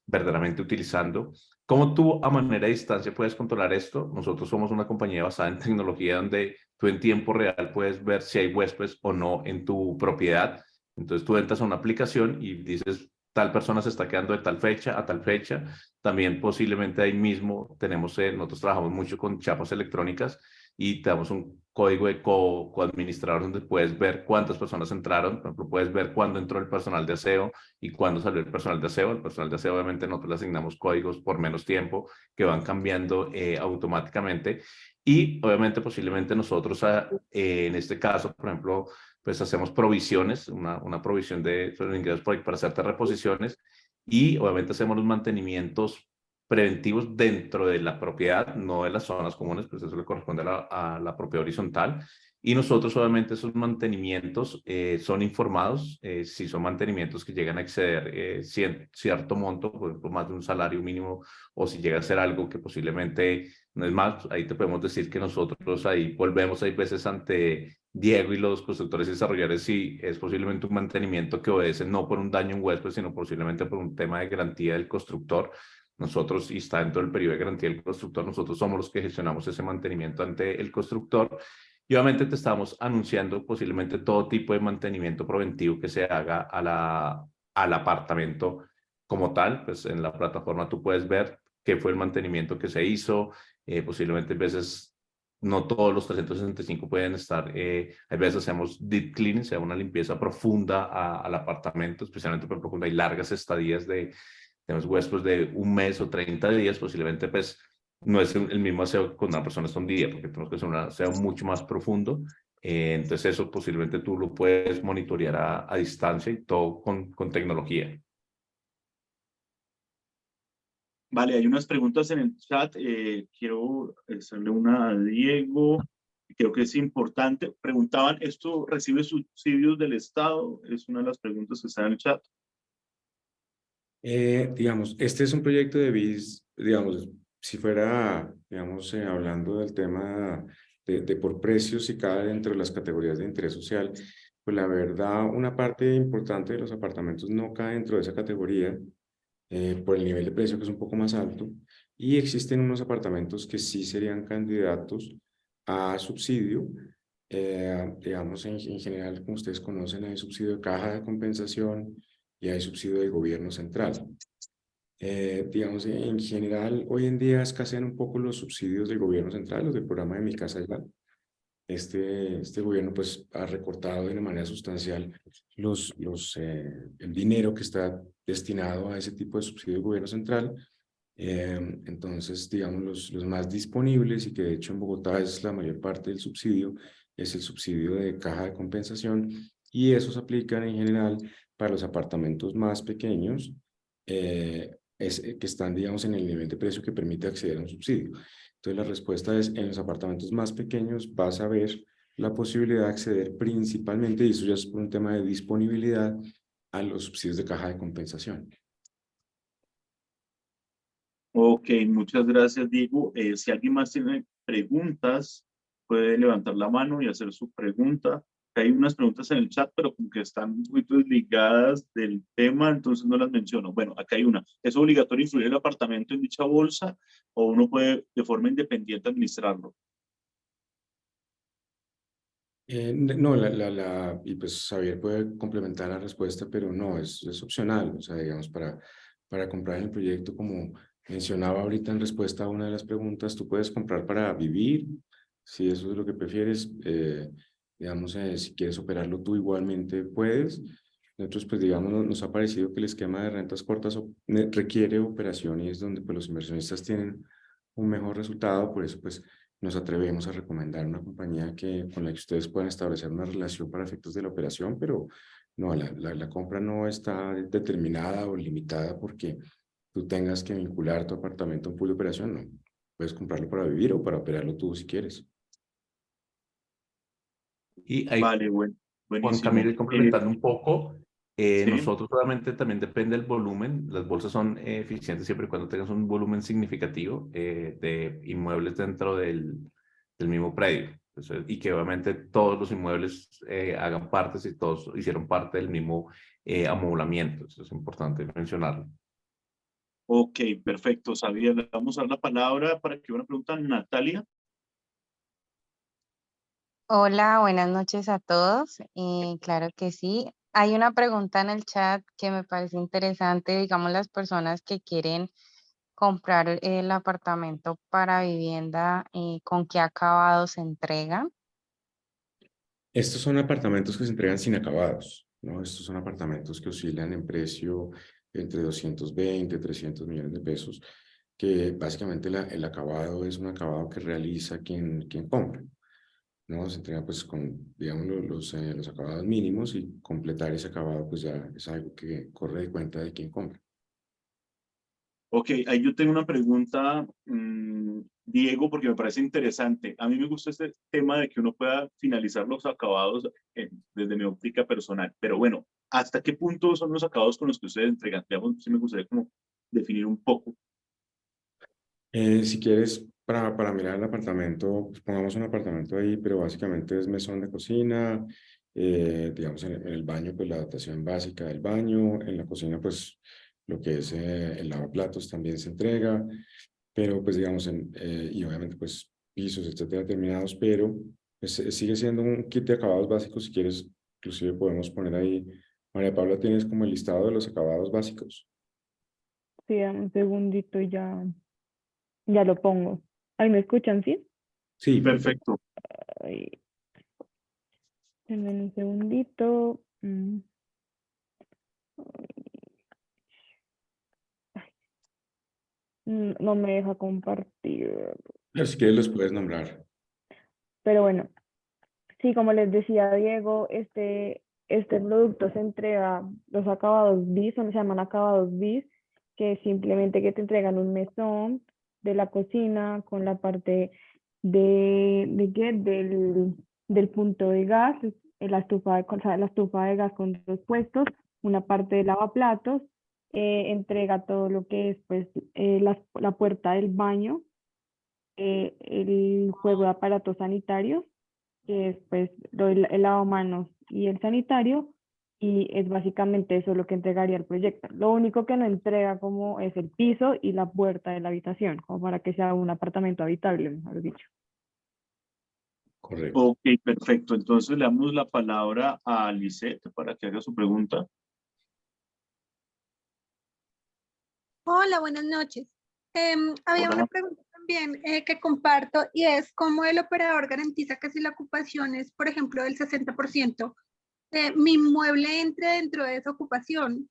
verdaderamente utilizando. ¿Cómo tú a manera de distancia puedes controlar esto? Nosotros somos una compañía basada en tecnología donde tú en tiempo real puedes ver si hay huéspedes o no en tu propiedad. Entonces tú entras a una aplicación y dices, tal persona se está quedando de tal fecha a tal fecha. También posiblemente ahí mismo tenemos, nosotros trabajamos mucho con chapas electrónicas y te damos un código de coadministrador donde puedes ver cuántas personas entraron. Por ejemplo, puedes ver cuándo entró el personal de aseo y cuándo salió el personal de aseo. El personal de aseo, obviamente, nosotros le asignamos códigos por menos tiempo que van cambiando automáticamente. Y obviamente, posiblemente nosotros, en este caso, por ejemplo, pues hacemos provisiones, una provisión de ingresos para hacerte reposiciones, y obviamente hacemos los mantenimientos preventivos dentro de la propiedad, no de las zonas comunes, pues eso le corresponde a la propiedad horizontal. Y nosotros obviamente esos mantenimientos son informados, si son mantenimientos que llegan a exceder cierto monto, por ejemplo, más de un salario mínimo, o si llega a ser algo que posiblemente no es más, ahí te podemos decir que nosotros ahí volvemos, hay veces ante Diego y los constructores y desarrolladores, si es posiblemente un mantenimiento que obedece no por un daño en huésped, sino posiblemente por un tema de garantía del constructor. Nosotros, y está dentro del periodo de garantía del constructor, nosotros somos los que gestionamos ese mantenimiento ante el constructor. Y obviamente te estamos anunciando posiblemente todo tipo de mantenimiento preventivo que se haga al apartamento como tal. Pues en la plataforma tú puedes ver qué fue el mantenimiento que se hizo. Posiblemente a veces no todos los 365 pueden estar. A veces hacemos deep cleaning, o sea, una limpieza profunda al apartamento, especialmente por ejemplo cuando hay largas estadías tenemos huéspedes de un mes o 30 días, posiblemente pues no es el mismo aseo con una persona hasta un día, porque tenemos que hacer un aseo mucho más profundo. Entonces eso posiblemente tú lo puedes monitorear a distancia y todo con tecnología. Vale, hay unas preguntas en el chat. Quiero hacerle una a Diego. Creo que es importante. Preguntaban, ¿esto recibe subsidios del Estado? Es una de las preguntas que está en el chat. Digamos, este es un proyecto de BIS, digamos, si fuera, digamos, hablando del tema de por precios y cada dentro de las categorías de interés social, pues la verdad, una parte importante de los apartamentos no cae dentro de esa categoría por el nivel de precio que es un poco más alto, y existen unos apartamentos que sí serían candidatos a subsidio. Digamos, en general, como ustedes conocen, hay subsidio de caja de compensación y hay subsidio del gobierno central. Digamos, en general, hoy en día escasean un poco los subsidios del gobierno central, los del programa de Mi Casa Ya. Este gobierno pues ha recortado de una manera sustancial el dinero que está destinado a ese tipo de subsidio del gobierno central. Entonces, digamos, los más disponibles, y que de hecho en Bogotá es la mayor parte del subsidio, es el subsidio de caja de compensación, y esos aplican en general para los apartamentos más pequeños, que están, digamos, en el nivel de precio que permite acceder a un subsidio. Entonces, la respuesta es, en los apartamentos más pequeños vas a ver la posibilidad de acceder principalmente, y eso ya es por un tema de disponibilidad, a los subsidios de caja de compensación. Ok, muchas gracias, Diego. Si alguien más tiene preguntas, puede levantar la mano y hacer su pregunta. Hay unas preguntas en el chat, pero como que están un poquito desligadas del tema, entonces no las menciono. Bueno, acá hay una. ¿Es obligatorio incluir el apartamento en dicha bolsa o uno puede de forma independiente administrarlo? No, y pues Xavier puede complementar la respuesta, pero no, es opcional. O sea, digamos, para comprar el proyecto, como mencionaba ahorita en respuesta a una de las preguntas, tú puedes comprar para vivir, si eso es lo que prefieres. Digamos, si quieres operarlo tú igualmente puedes. Nosotros, pues digamos, nos ha parecido que el esquema de rentas cortas requiere operación, y es donde pues los inversionistas tienen un mejor resultado. Por eso pues nos atrevemos a recomendar una compañía con la que ustedes puedan establecer una relación para efectos de la operación, pero no, la compra no está determinada o limitada porque tú tengas que vincular tu apartamento a un pool de operación. No, puedes comprarlo para vivir o para operarlo tú si quieres. Y ahí, Vale, Juan buenísimo. Camilo, y complementando un poco, Sí, nosotros solamente también depende del volumen. Las bolsas son eficientes siempre y cuando tengas un volumen significativo de inmuebles dentro del mismo predio. Y que obviamente todos los inmuebles hagan partes y todos hicieron parte del mismo amoblamiento. Eso es importante mencionarlo. ok, perfecto. Sabía, le vamos a dar la palabra para que una pregunta a Natalia. Hola, buenas noches a todos. Claro que sí. Hay una pregunta en el chat que me parece interesante, digamos, las personas que quieren comprar el apartamento para vivienda, ¿con qué acabado se entrega? Estos son apartamentos que se entregan sin acabados, ¿no? Estos son apartamentos que oscilan en precio entre 220, 300 millones de pesos, que básicamente el acabado es un acabado que realiza quien compra, ¿no? Se entrega pues con, digamos, los acabados mínimos, y completar ese acabado pues ya es algo que corre de cuenta de quien compra. Ok, ahí yo tengo una pregunta, Diego, porque me parece interesante. A mí me gusta este tema de que uno pueda finalizar los acabados desde mi óptica personal. Pero bueno, ¿hasta qué punto son los acabados con los que ustedes entregan? Digamos, sí me gustaría como definir un poco. Si quieres, para mirar el apartamento, pues pongamos un apartamento ahí, pero básicamente es mesón de cocina, digamos en el baño, pues la dotación básica del baño, en la cocina, pues lo que es el lavaplatos también se entrega, pero pues digamos, y obviamente pues pisos, etcétera, terminados, pero pues, sigue siendo un kit de acabados básicos. Si quieres, inclusive podemos poner ahí, María Paula, ¿tienes como el listado de los acabados básicos? Sí, dame un segundito y ya lo pongo. Ahí me escuchan, ¿sí? Sí, perfecto. Perfecto. Ahí, denme un segundito. No me deja compartir. Pero si quieres los puedes nombrar. Pero bueno, sí, como les decía Diego, este producto se entrega, los acabados bis, se llaman acabados bis, que es simplemente que te entregan un mesón de la cocina con la parte del punto de gas, la estufa o sea, la estufa de gas con dos puestos, una parte de lavaplatos, entrega todo lo que es pues la puerta del baño, el juego de aparatos sanitarios, que es pues el lavamanos y el sanitario, y es básicamente eso lo que entregaría el proyecto. Lo único que no entrega como es el piso y la puerta de la habitación, como para que sea un apartamento habitable, mejor dicho. Correcto. Ok, perfecto. Entonces le damos la palabra a Lisette para que haga su pregunta. Hola, buenas noches. Había una Hola. pregunta también que comparto y es cómo el operador garantiza que si la ocupación es, por ejemplo, del 60%, mi inmueble entre dentro de esa ocupación.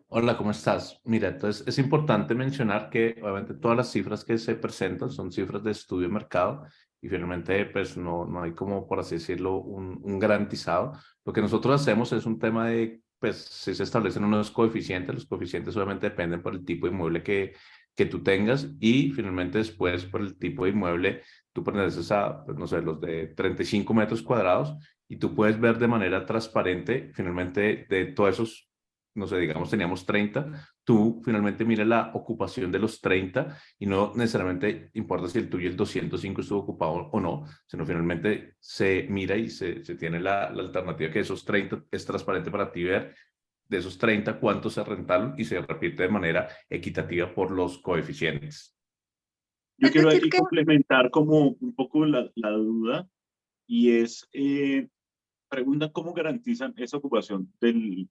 Hola, ¿cómo estás? Mira, entonces es importante mencionar que obviamente todas las cifras que se presentan son cifras de estudio de mercado y finalmente pues no hay como, por así decirlo, un garantizado. Lo que nosotros hacemos es un tema de, pues si se establecen unos coeficientes, los coeficientes obviamente dependen por el tipo de inmueble que tú tengas y finalmente después por el tipo de inmueble tú perteneces a, pues, no sé, los de 35 metros cuadrados y tú puedes ver de manera transparente finalmente de todos esos, no sé, digamos teníamos 30, tú finalmente miras la ocupación de los 30 y no necesariamente importa si el tuyo el 205 estuvo ocupado o no, sino finalmente se mira y se tiene la alternativa que esos 30 es transparente para ti ver de esos 30 cuántos se rentaron y se repite de manera equitativa por los coeficientes. Yo Es quiero decir aquí que, complementar como un poco la duda y es, pregunta cómo garantizan esa ocupación del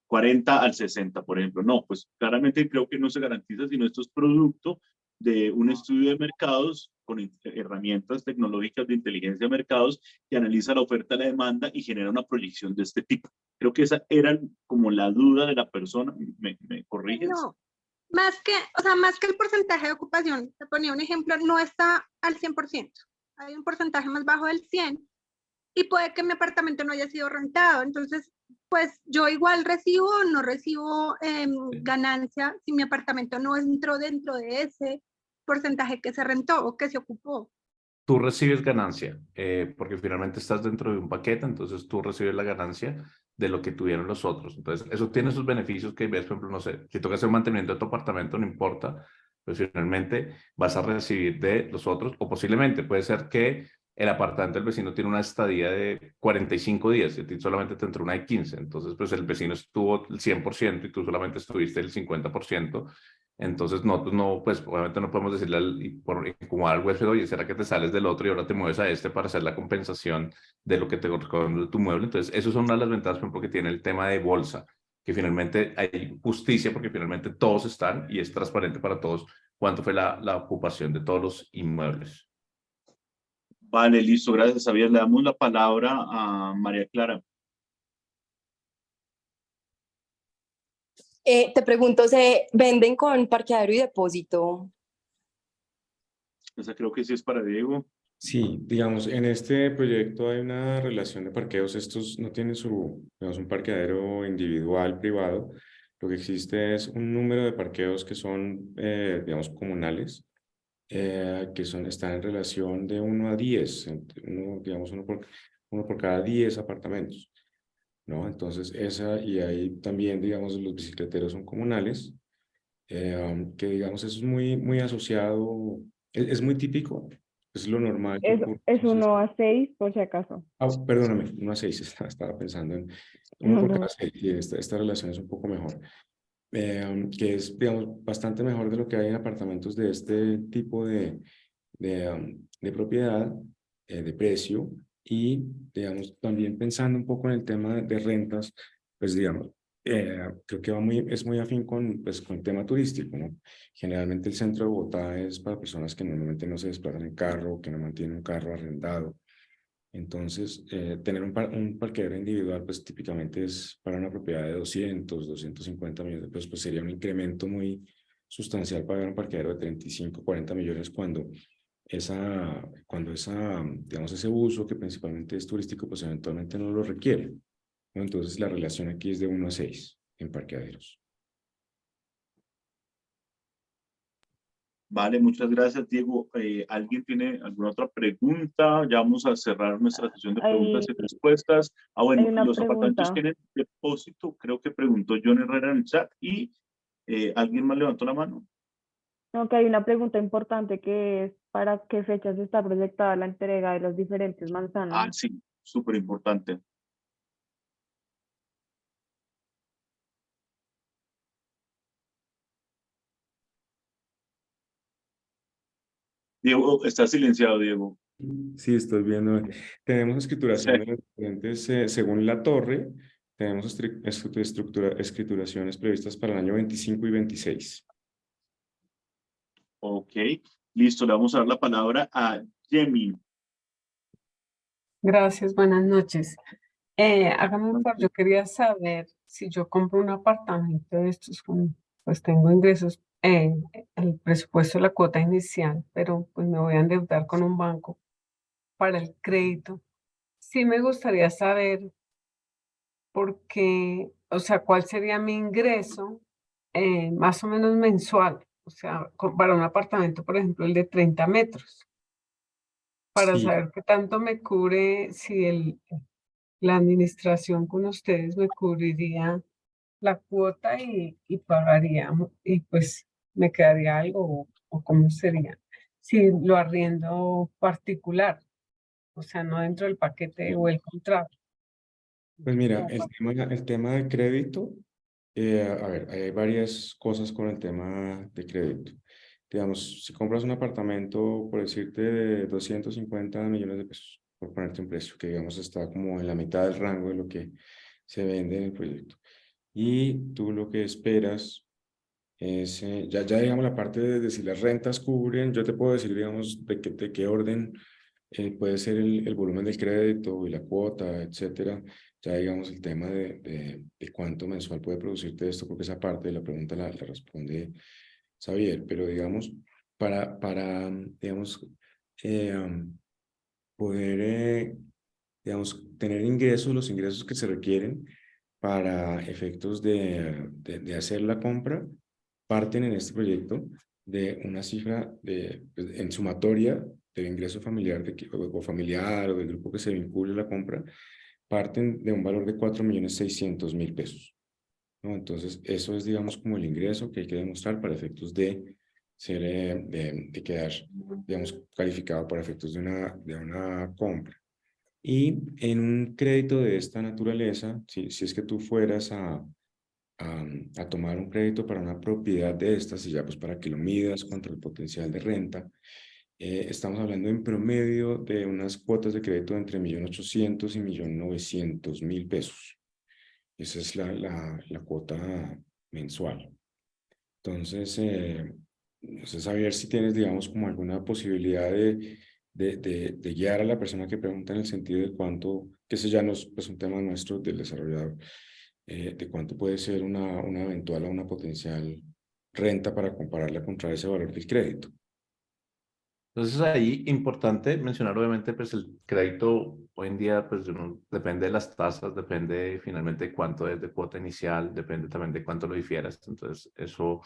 40 al 60, por ejemplo. No, pues claramente creo que no se garantiza, sino esto es producto de un estudio de mercados con herramientas tecnológicas de inteligencia de mercados que analiza la oferta, la demanda y genera una proyección de este tipo. Creo que esa era como la duda de la persona. ¿Me corriges? no, más que, o sea, más que el porcentaje de ocupación, te ponía un ejemplo, no está al 100%. Hay un porcentaje más bajo del 100 y puede que mi apartamento no haya sido rentado. Entonces, pues yo igual recibo o no recibo ganancia si mi apartamento no entró dentro de ese porcentaje que se rentó o que se ocupó. tú recibes ganancia, porque finalmente estás dentro de un paquete, entonces tú recibes la ganancia de lo que tuvieron los otros. Entonces, eso tiene sus beneficios que ves, por ejemplo, no sé, si toca hacer mantenimiento de tu apartamento, no importa, pues finalmente vas a recibir de los otros, o posiblemente puede ser que el apartamento del vecino tiene una estadía de 45 días y a ti solamente te entró una de 15. Entonces, pues el vecino estuvo el 100% y tú solamente estuviste el 50%. Entonces, nosotros no, pues obviamente no podemos decirle como al huésped, oye, ¿será que te sales del otro y ahora te mueves a este para hacer la compensación de lo que te corresponde de tu mueble? Entonces, eso son una de las ventajas, por ejemplo, que tiene el tema de bolsa, que finalmente hay justicia porque finalmente todos están y es transparente para todos cuánto fue la ocupación de todos los inmuebles. Vale, listo, gracias, Javier. Le damos la palabra a María Clara. Te pregunto, ¿se venden con parqueadero y depósito? Esa creo que sí es para Diego. Sí, digamos, en este proyecto hay una relación de parqueos. Estos no tienen digamos, un parqueadero individual, privado. Lo que existe es un número de parqueos que son, digamos, comunales, que están en relación de 1 a 10, digamos, uno por cada 10 apartamentos, ¿no? Entonces, y ahí también, digamos, los bicicleteros son comunales, que, digamos, eso es muy asociado, es muy típico, es lo normal que ocurre. Es 1 a 6, por si acaso. Perdóname, 1 a 6, estaba pensando en 1 No, por no. cada 6, y esta relación es un poco mejor. Que es, digamos, bastante mejor de lo que hay en apartamentos de este tipo de propiedad, de precio, y, digamos, también pensando un poco en el tema de rentas, pues, digamos, creo que es muy afín pues, con el tema turístico, ¿no? Generalmente el centro de Bogotá es para personas que normalmente no se desplazan en carro, que no mantienen un carro arrendado. Entonces, tener un parqueadero individual, pues típicamente es para una propiedad de 250 millones de pesos, pues sería un incremento muy sustancial pagar un parqueadero de 35, 40 millones digamos, ese uso que principalmente es turístico, pues eventualmente no lo requiere, ¿no? Entonces, la relación aquí es de 1 a 6 en parqueaderos. Vale, muchas gracias, Diego. ¿Alguien tiene alguna otra pregunta? Ya vamos a cerrar nuestra sesión de preguntas y respuestas. Bueno, hay una los apartamentos pregunta. tienen depósito, creo que preguntó John Herrera en el chat, y ¿alguien más levantó la mano? No, que hay una pregunta importante que es ¿para qué fechas está proyectada la entrega de las diferentes manzanas? Sí, súper importante. Diego, está silenciado, Diego. Sí, estoy viendo. Tenemos escrituración de los diferentes, según la torre, tenemos escrituraciones previstas para el año 25 y 26. Ok, listo, le vamos a dar la palabra a Yemi. Gracias, buenas noches. Hágame un favor, yo quería saber si yo compro un apartamento de estos, pues tengo ingresos, el presupuesto de la cuota inicial, pero pues me voy a endeudar con un banco para el crédito. Sí me gustaría saber porque, o sea, cuál sería mi ingreso más o menos mensual, o sea, para un apartamento, por ejemplo, el de 30 metros, para Sí, saber qué tanto me cubre, si la administración con ustedes me cubriría la cuota y pagaría, y pues me quedaría algo, o cómo sería. Si lo arriendo particular, o sea, no dentro del paquete o el contrato. pues mira, Como el tema de crédito, a ver, hay varias cosas con el tema de crédito. Digamos, si compras un apartamento, por decirte, de 250 millones de pesos, por ponerte un precio, que digamos está como en la mitad del rango de lo que se vende en el proyecto. Y tú lo que esperas es, ya digamos la parte de si las rentas cubren, yo te puedo decir, digamos, de qué orden puede ser el volumen del crédito y la cuota, etcétera. Ya digamos el tema de cuánto mensual puede producirte esto, porque esa parte de la pregunta la responde Xavier, pero digamos, digamos, poder, digamos, tener ingresos, los ingresos que se requieren para efectos de hacer la compra, parten en este proyecto de una cifra en sumatoria del ingreso familiar o familiar o del grupo que se vincule a la compra, parten de un valor de 4.600.000 pesos, ¿no? Entonces, eso es, digamos, como el ingreso que hay que demostrar para efectos de ser, de quedar, digamos, calificado para efectos de una compra. Y en un crédito de esta naturaleza, si es que tú fueras a tomar un crédito para una propiedad de estas, y ya pues para que lo midas contra el potencial de renta, estamos hablando en promedio de unas cuotas de crédito de entre 1.800.000 y 1.900.000 pesos. Esa es la cuota mensual. Entonces, no sé, saber si tienes, digamos, como alguna posibilidad de guiar a la persona que pregunta en el sentido de cuánto, que ese ya no es pues, un tema nuestro del desarrollador, de cuánto puede ser una eventual o una potencial renta para compararla contra ese valor del crédito. Entonces ahí importante mencionar obviamente pues el crédito hoy en día pues depende de las tasas, depende finalmente de cuánto es de cuota inicial, depende también de cuánto lo difieras, entonces eso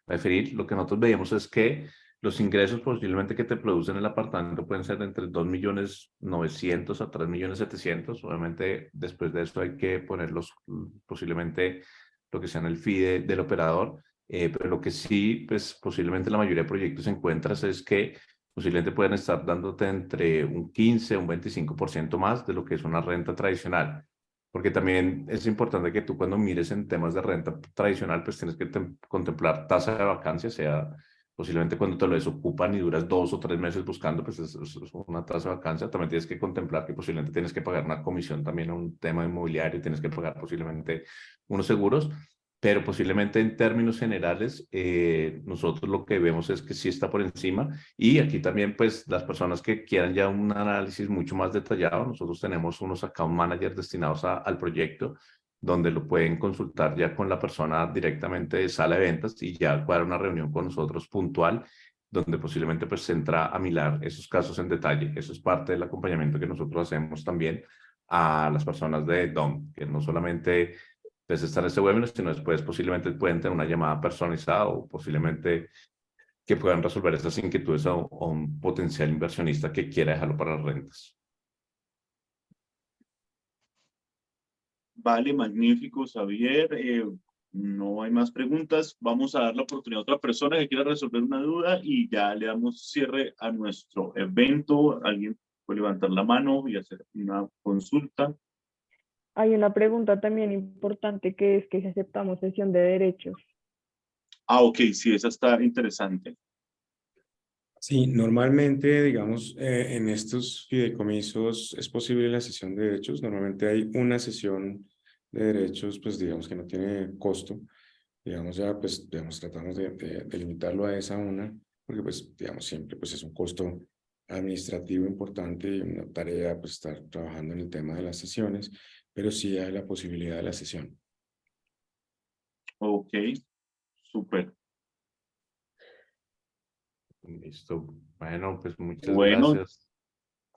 va a diferir. Lo que nosotros veíamos es que los ingresos posiblemente que te producen el apartamento pueden ser de entre 2.900.000 a 3.700.000, obviamente después de eso hay que ponerlos posiblemente lo que sea en el fee del operador, pero lo que sí pues posiblemente la mayoría de proyectos encuentras es que posiblemente pueden estar dándote entre un 15 o un 25% más de lo que es una renta tradicional. Porque también es importante que tú cuando mires en temas de renta tradicional, pues tienes que contemplar tasa de vacancia, sea posiblemente cuando te lo desocupan y duras 2 o 3 meses buscando, pues es una tasa de vacancia. También tienes que contemplar que posiblemente tienes que pagar una comisión también a un tema inmobiliario, tienes que pagar posiblemente unos seguros. Pero posiblemente en términos generales, nosotros lo que vemos es que sí está por encima. Y aquí también, pues, las personas que quieran ya un análisis mucho más detallado, nosotros tenemos unos account managers destinados al proyecto, donde lo pueden consultar ya con la persona directamente de sala de ventas y ya cuadrar una reunión con nosotros puntual, donde posiblemente pues se entra a mirar esos casos en detalle. Eso es parte del acompañamiento que nosotros hacemos también a las personas de DOM, que no solamente pues estar en este webinar, sino después posiblemente pueden tener una llamada personalizada o posiblemente que puedan resolver estas inquietudes a un potencial inversionista que quiera dejarlo para las rentas. Vale, magnífico, Xavier. No hay más preguntas. Vamos a dar la oportunidad a otra persona que quiera resolver una duda y ya le damos cierre a nuestro evento. Alguien puede levantar la mano y hacer una consulta. Hay una pregunta también importante que es que si aceptamos cesión de derechos. Ah, ok, sí, esa está interesante. Sí, normalmente, digamos, en estos fideicomisos es posible la cesión de derechos. Normalmente hay una cesión de derechos, pues digamos que no tiene costo. Digamos, ya, pues, digamos, tratamos de limitarlo a esa una, porque, pues, digamos, siempre, pues, es un costo administrativo importante y una tarea, pues, estar trabajando en el tema de las sesiones, pero sí hay la posibilidad de la cesión. Ok, súper. Listo. Bueno, pues muchas Bueno, gracias.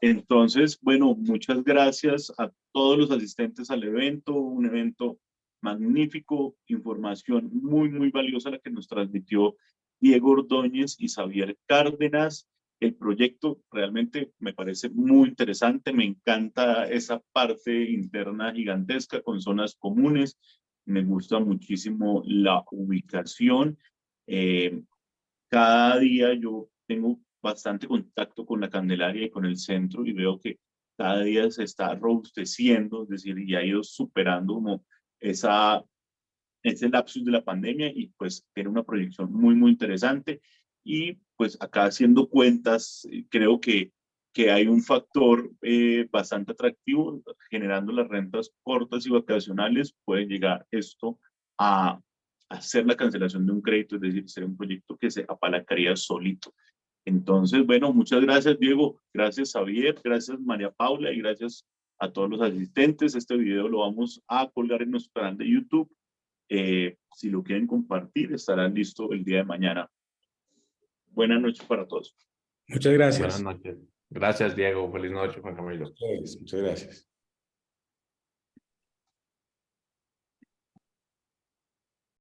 entonces, bueno, muchas gracias a todos los asistentes al evento, un evento magnífico, información muy, muy valiosa la que nos transmitió Diego Ordóñez y Xavier Cárdenas. El proyecto realmente me parece muy interesante, me encanta esa parte interna gigantesca con zonas comunes, me gusta muchísimo la ubicación. Cada día yo tengo bastante contacto con la Candelaria y con el centro y veo que cada día se está robusteciendo, es decir, y ha ido superando como ese lapsus de la pandemia y pues tiene una proyección muy, muy interesante. Y pues acá haciendo cuentas, creo que hay un factor bastante atractivo, generando las rentas cortas y vacacionales, puede llegar esto a hacer la cancelación de un crédito, es decir, ser un proyecto que se apalancaría solito. Entonces, bueno, muchas gracias, Diego, gracias, Xavier, gracias, María Paula, y gracias a todos los asistentes. Este video lo vamos a colgar en nuestro canal de YouTube. Si lo quieren compartir, estará listo el día de mañana. Buenas noches para todos. Muchas gracias. Buenas noches. Gracias, Diego. Feliz noche, Juan Camilo. Muchas gracias.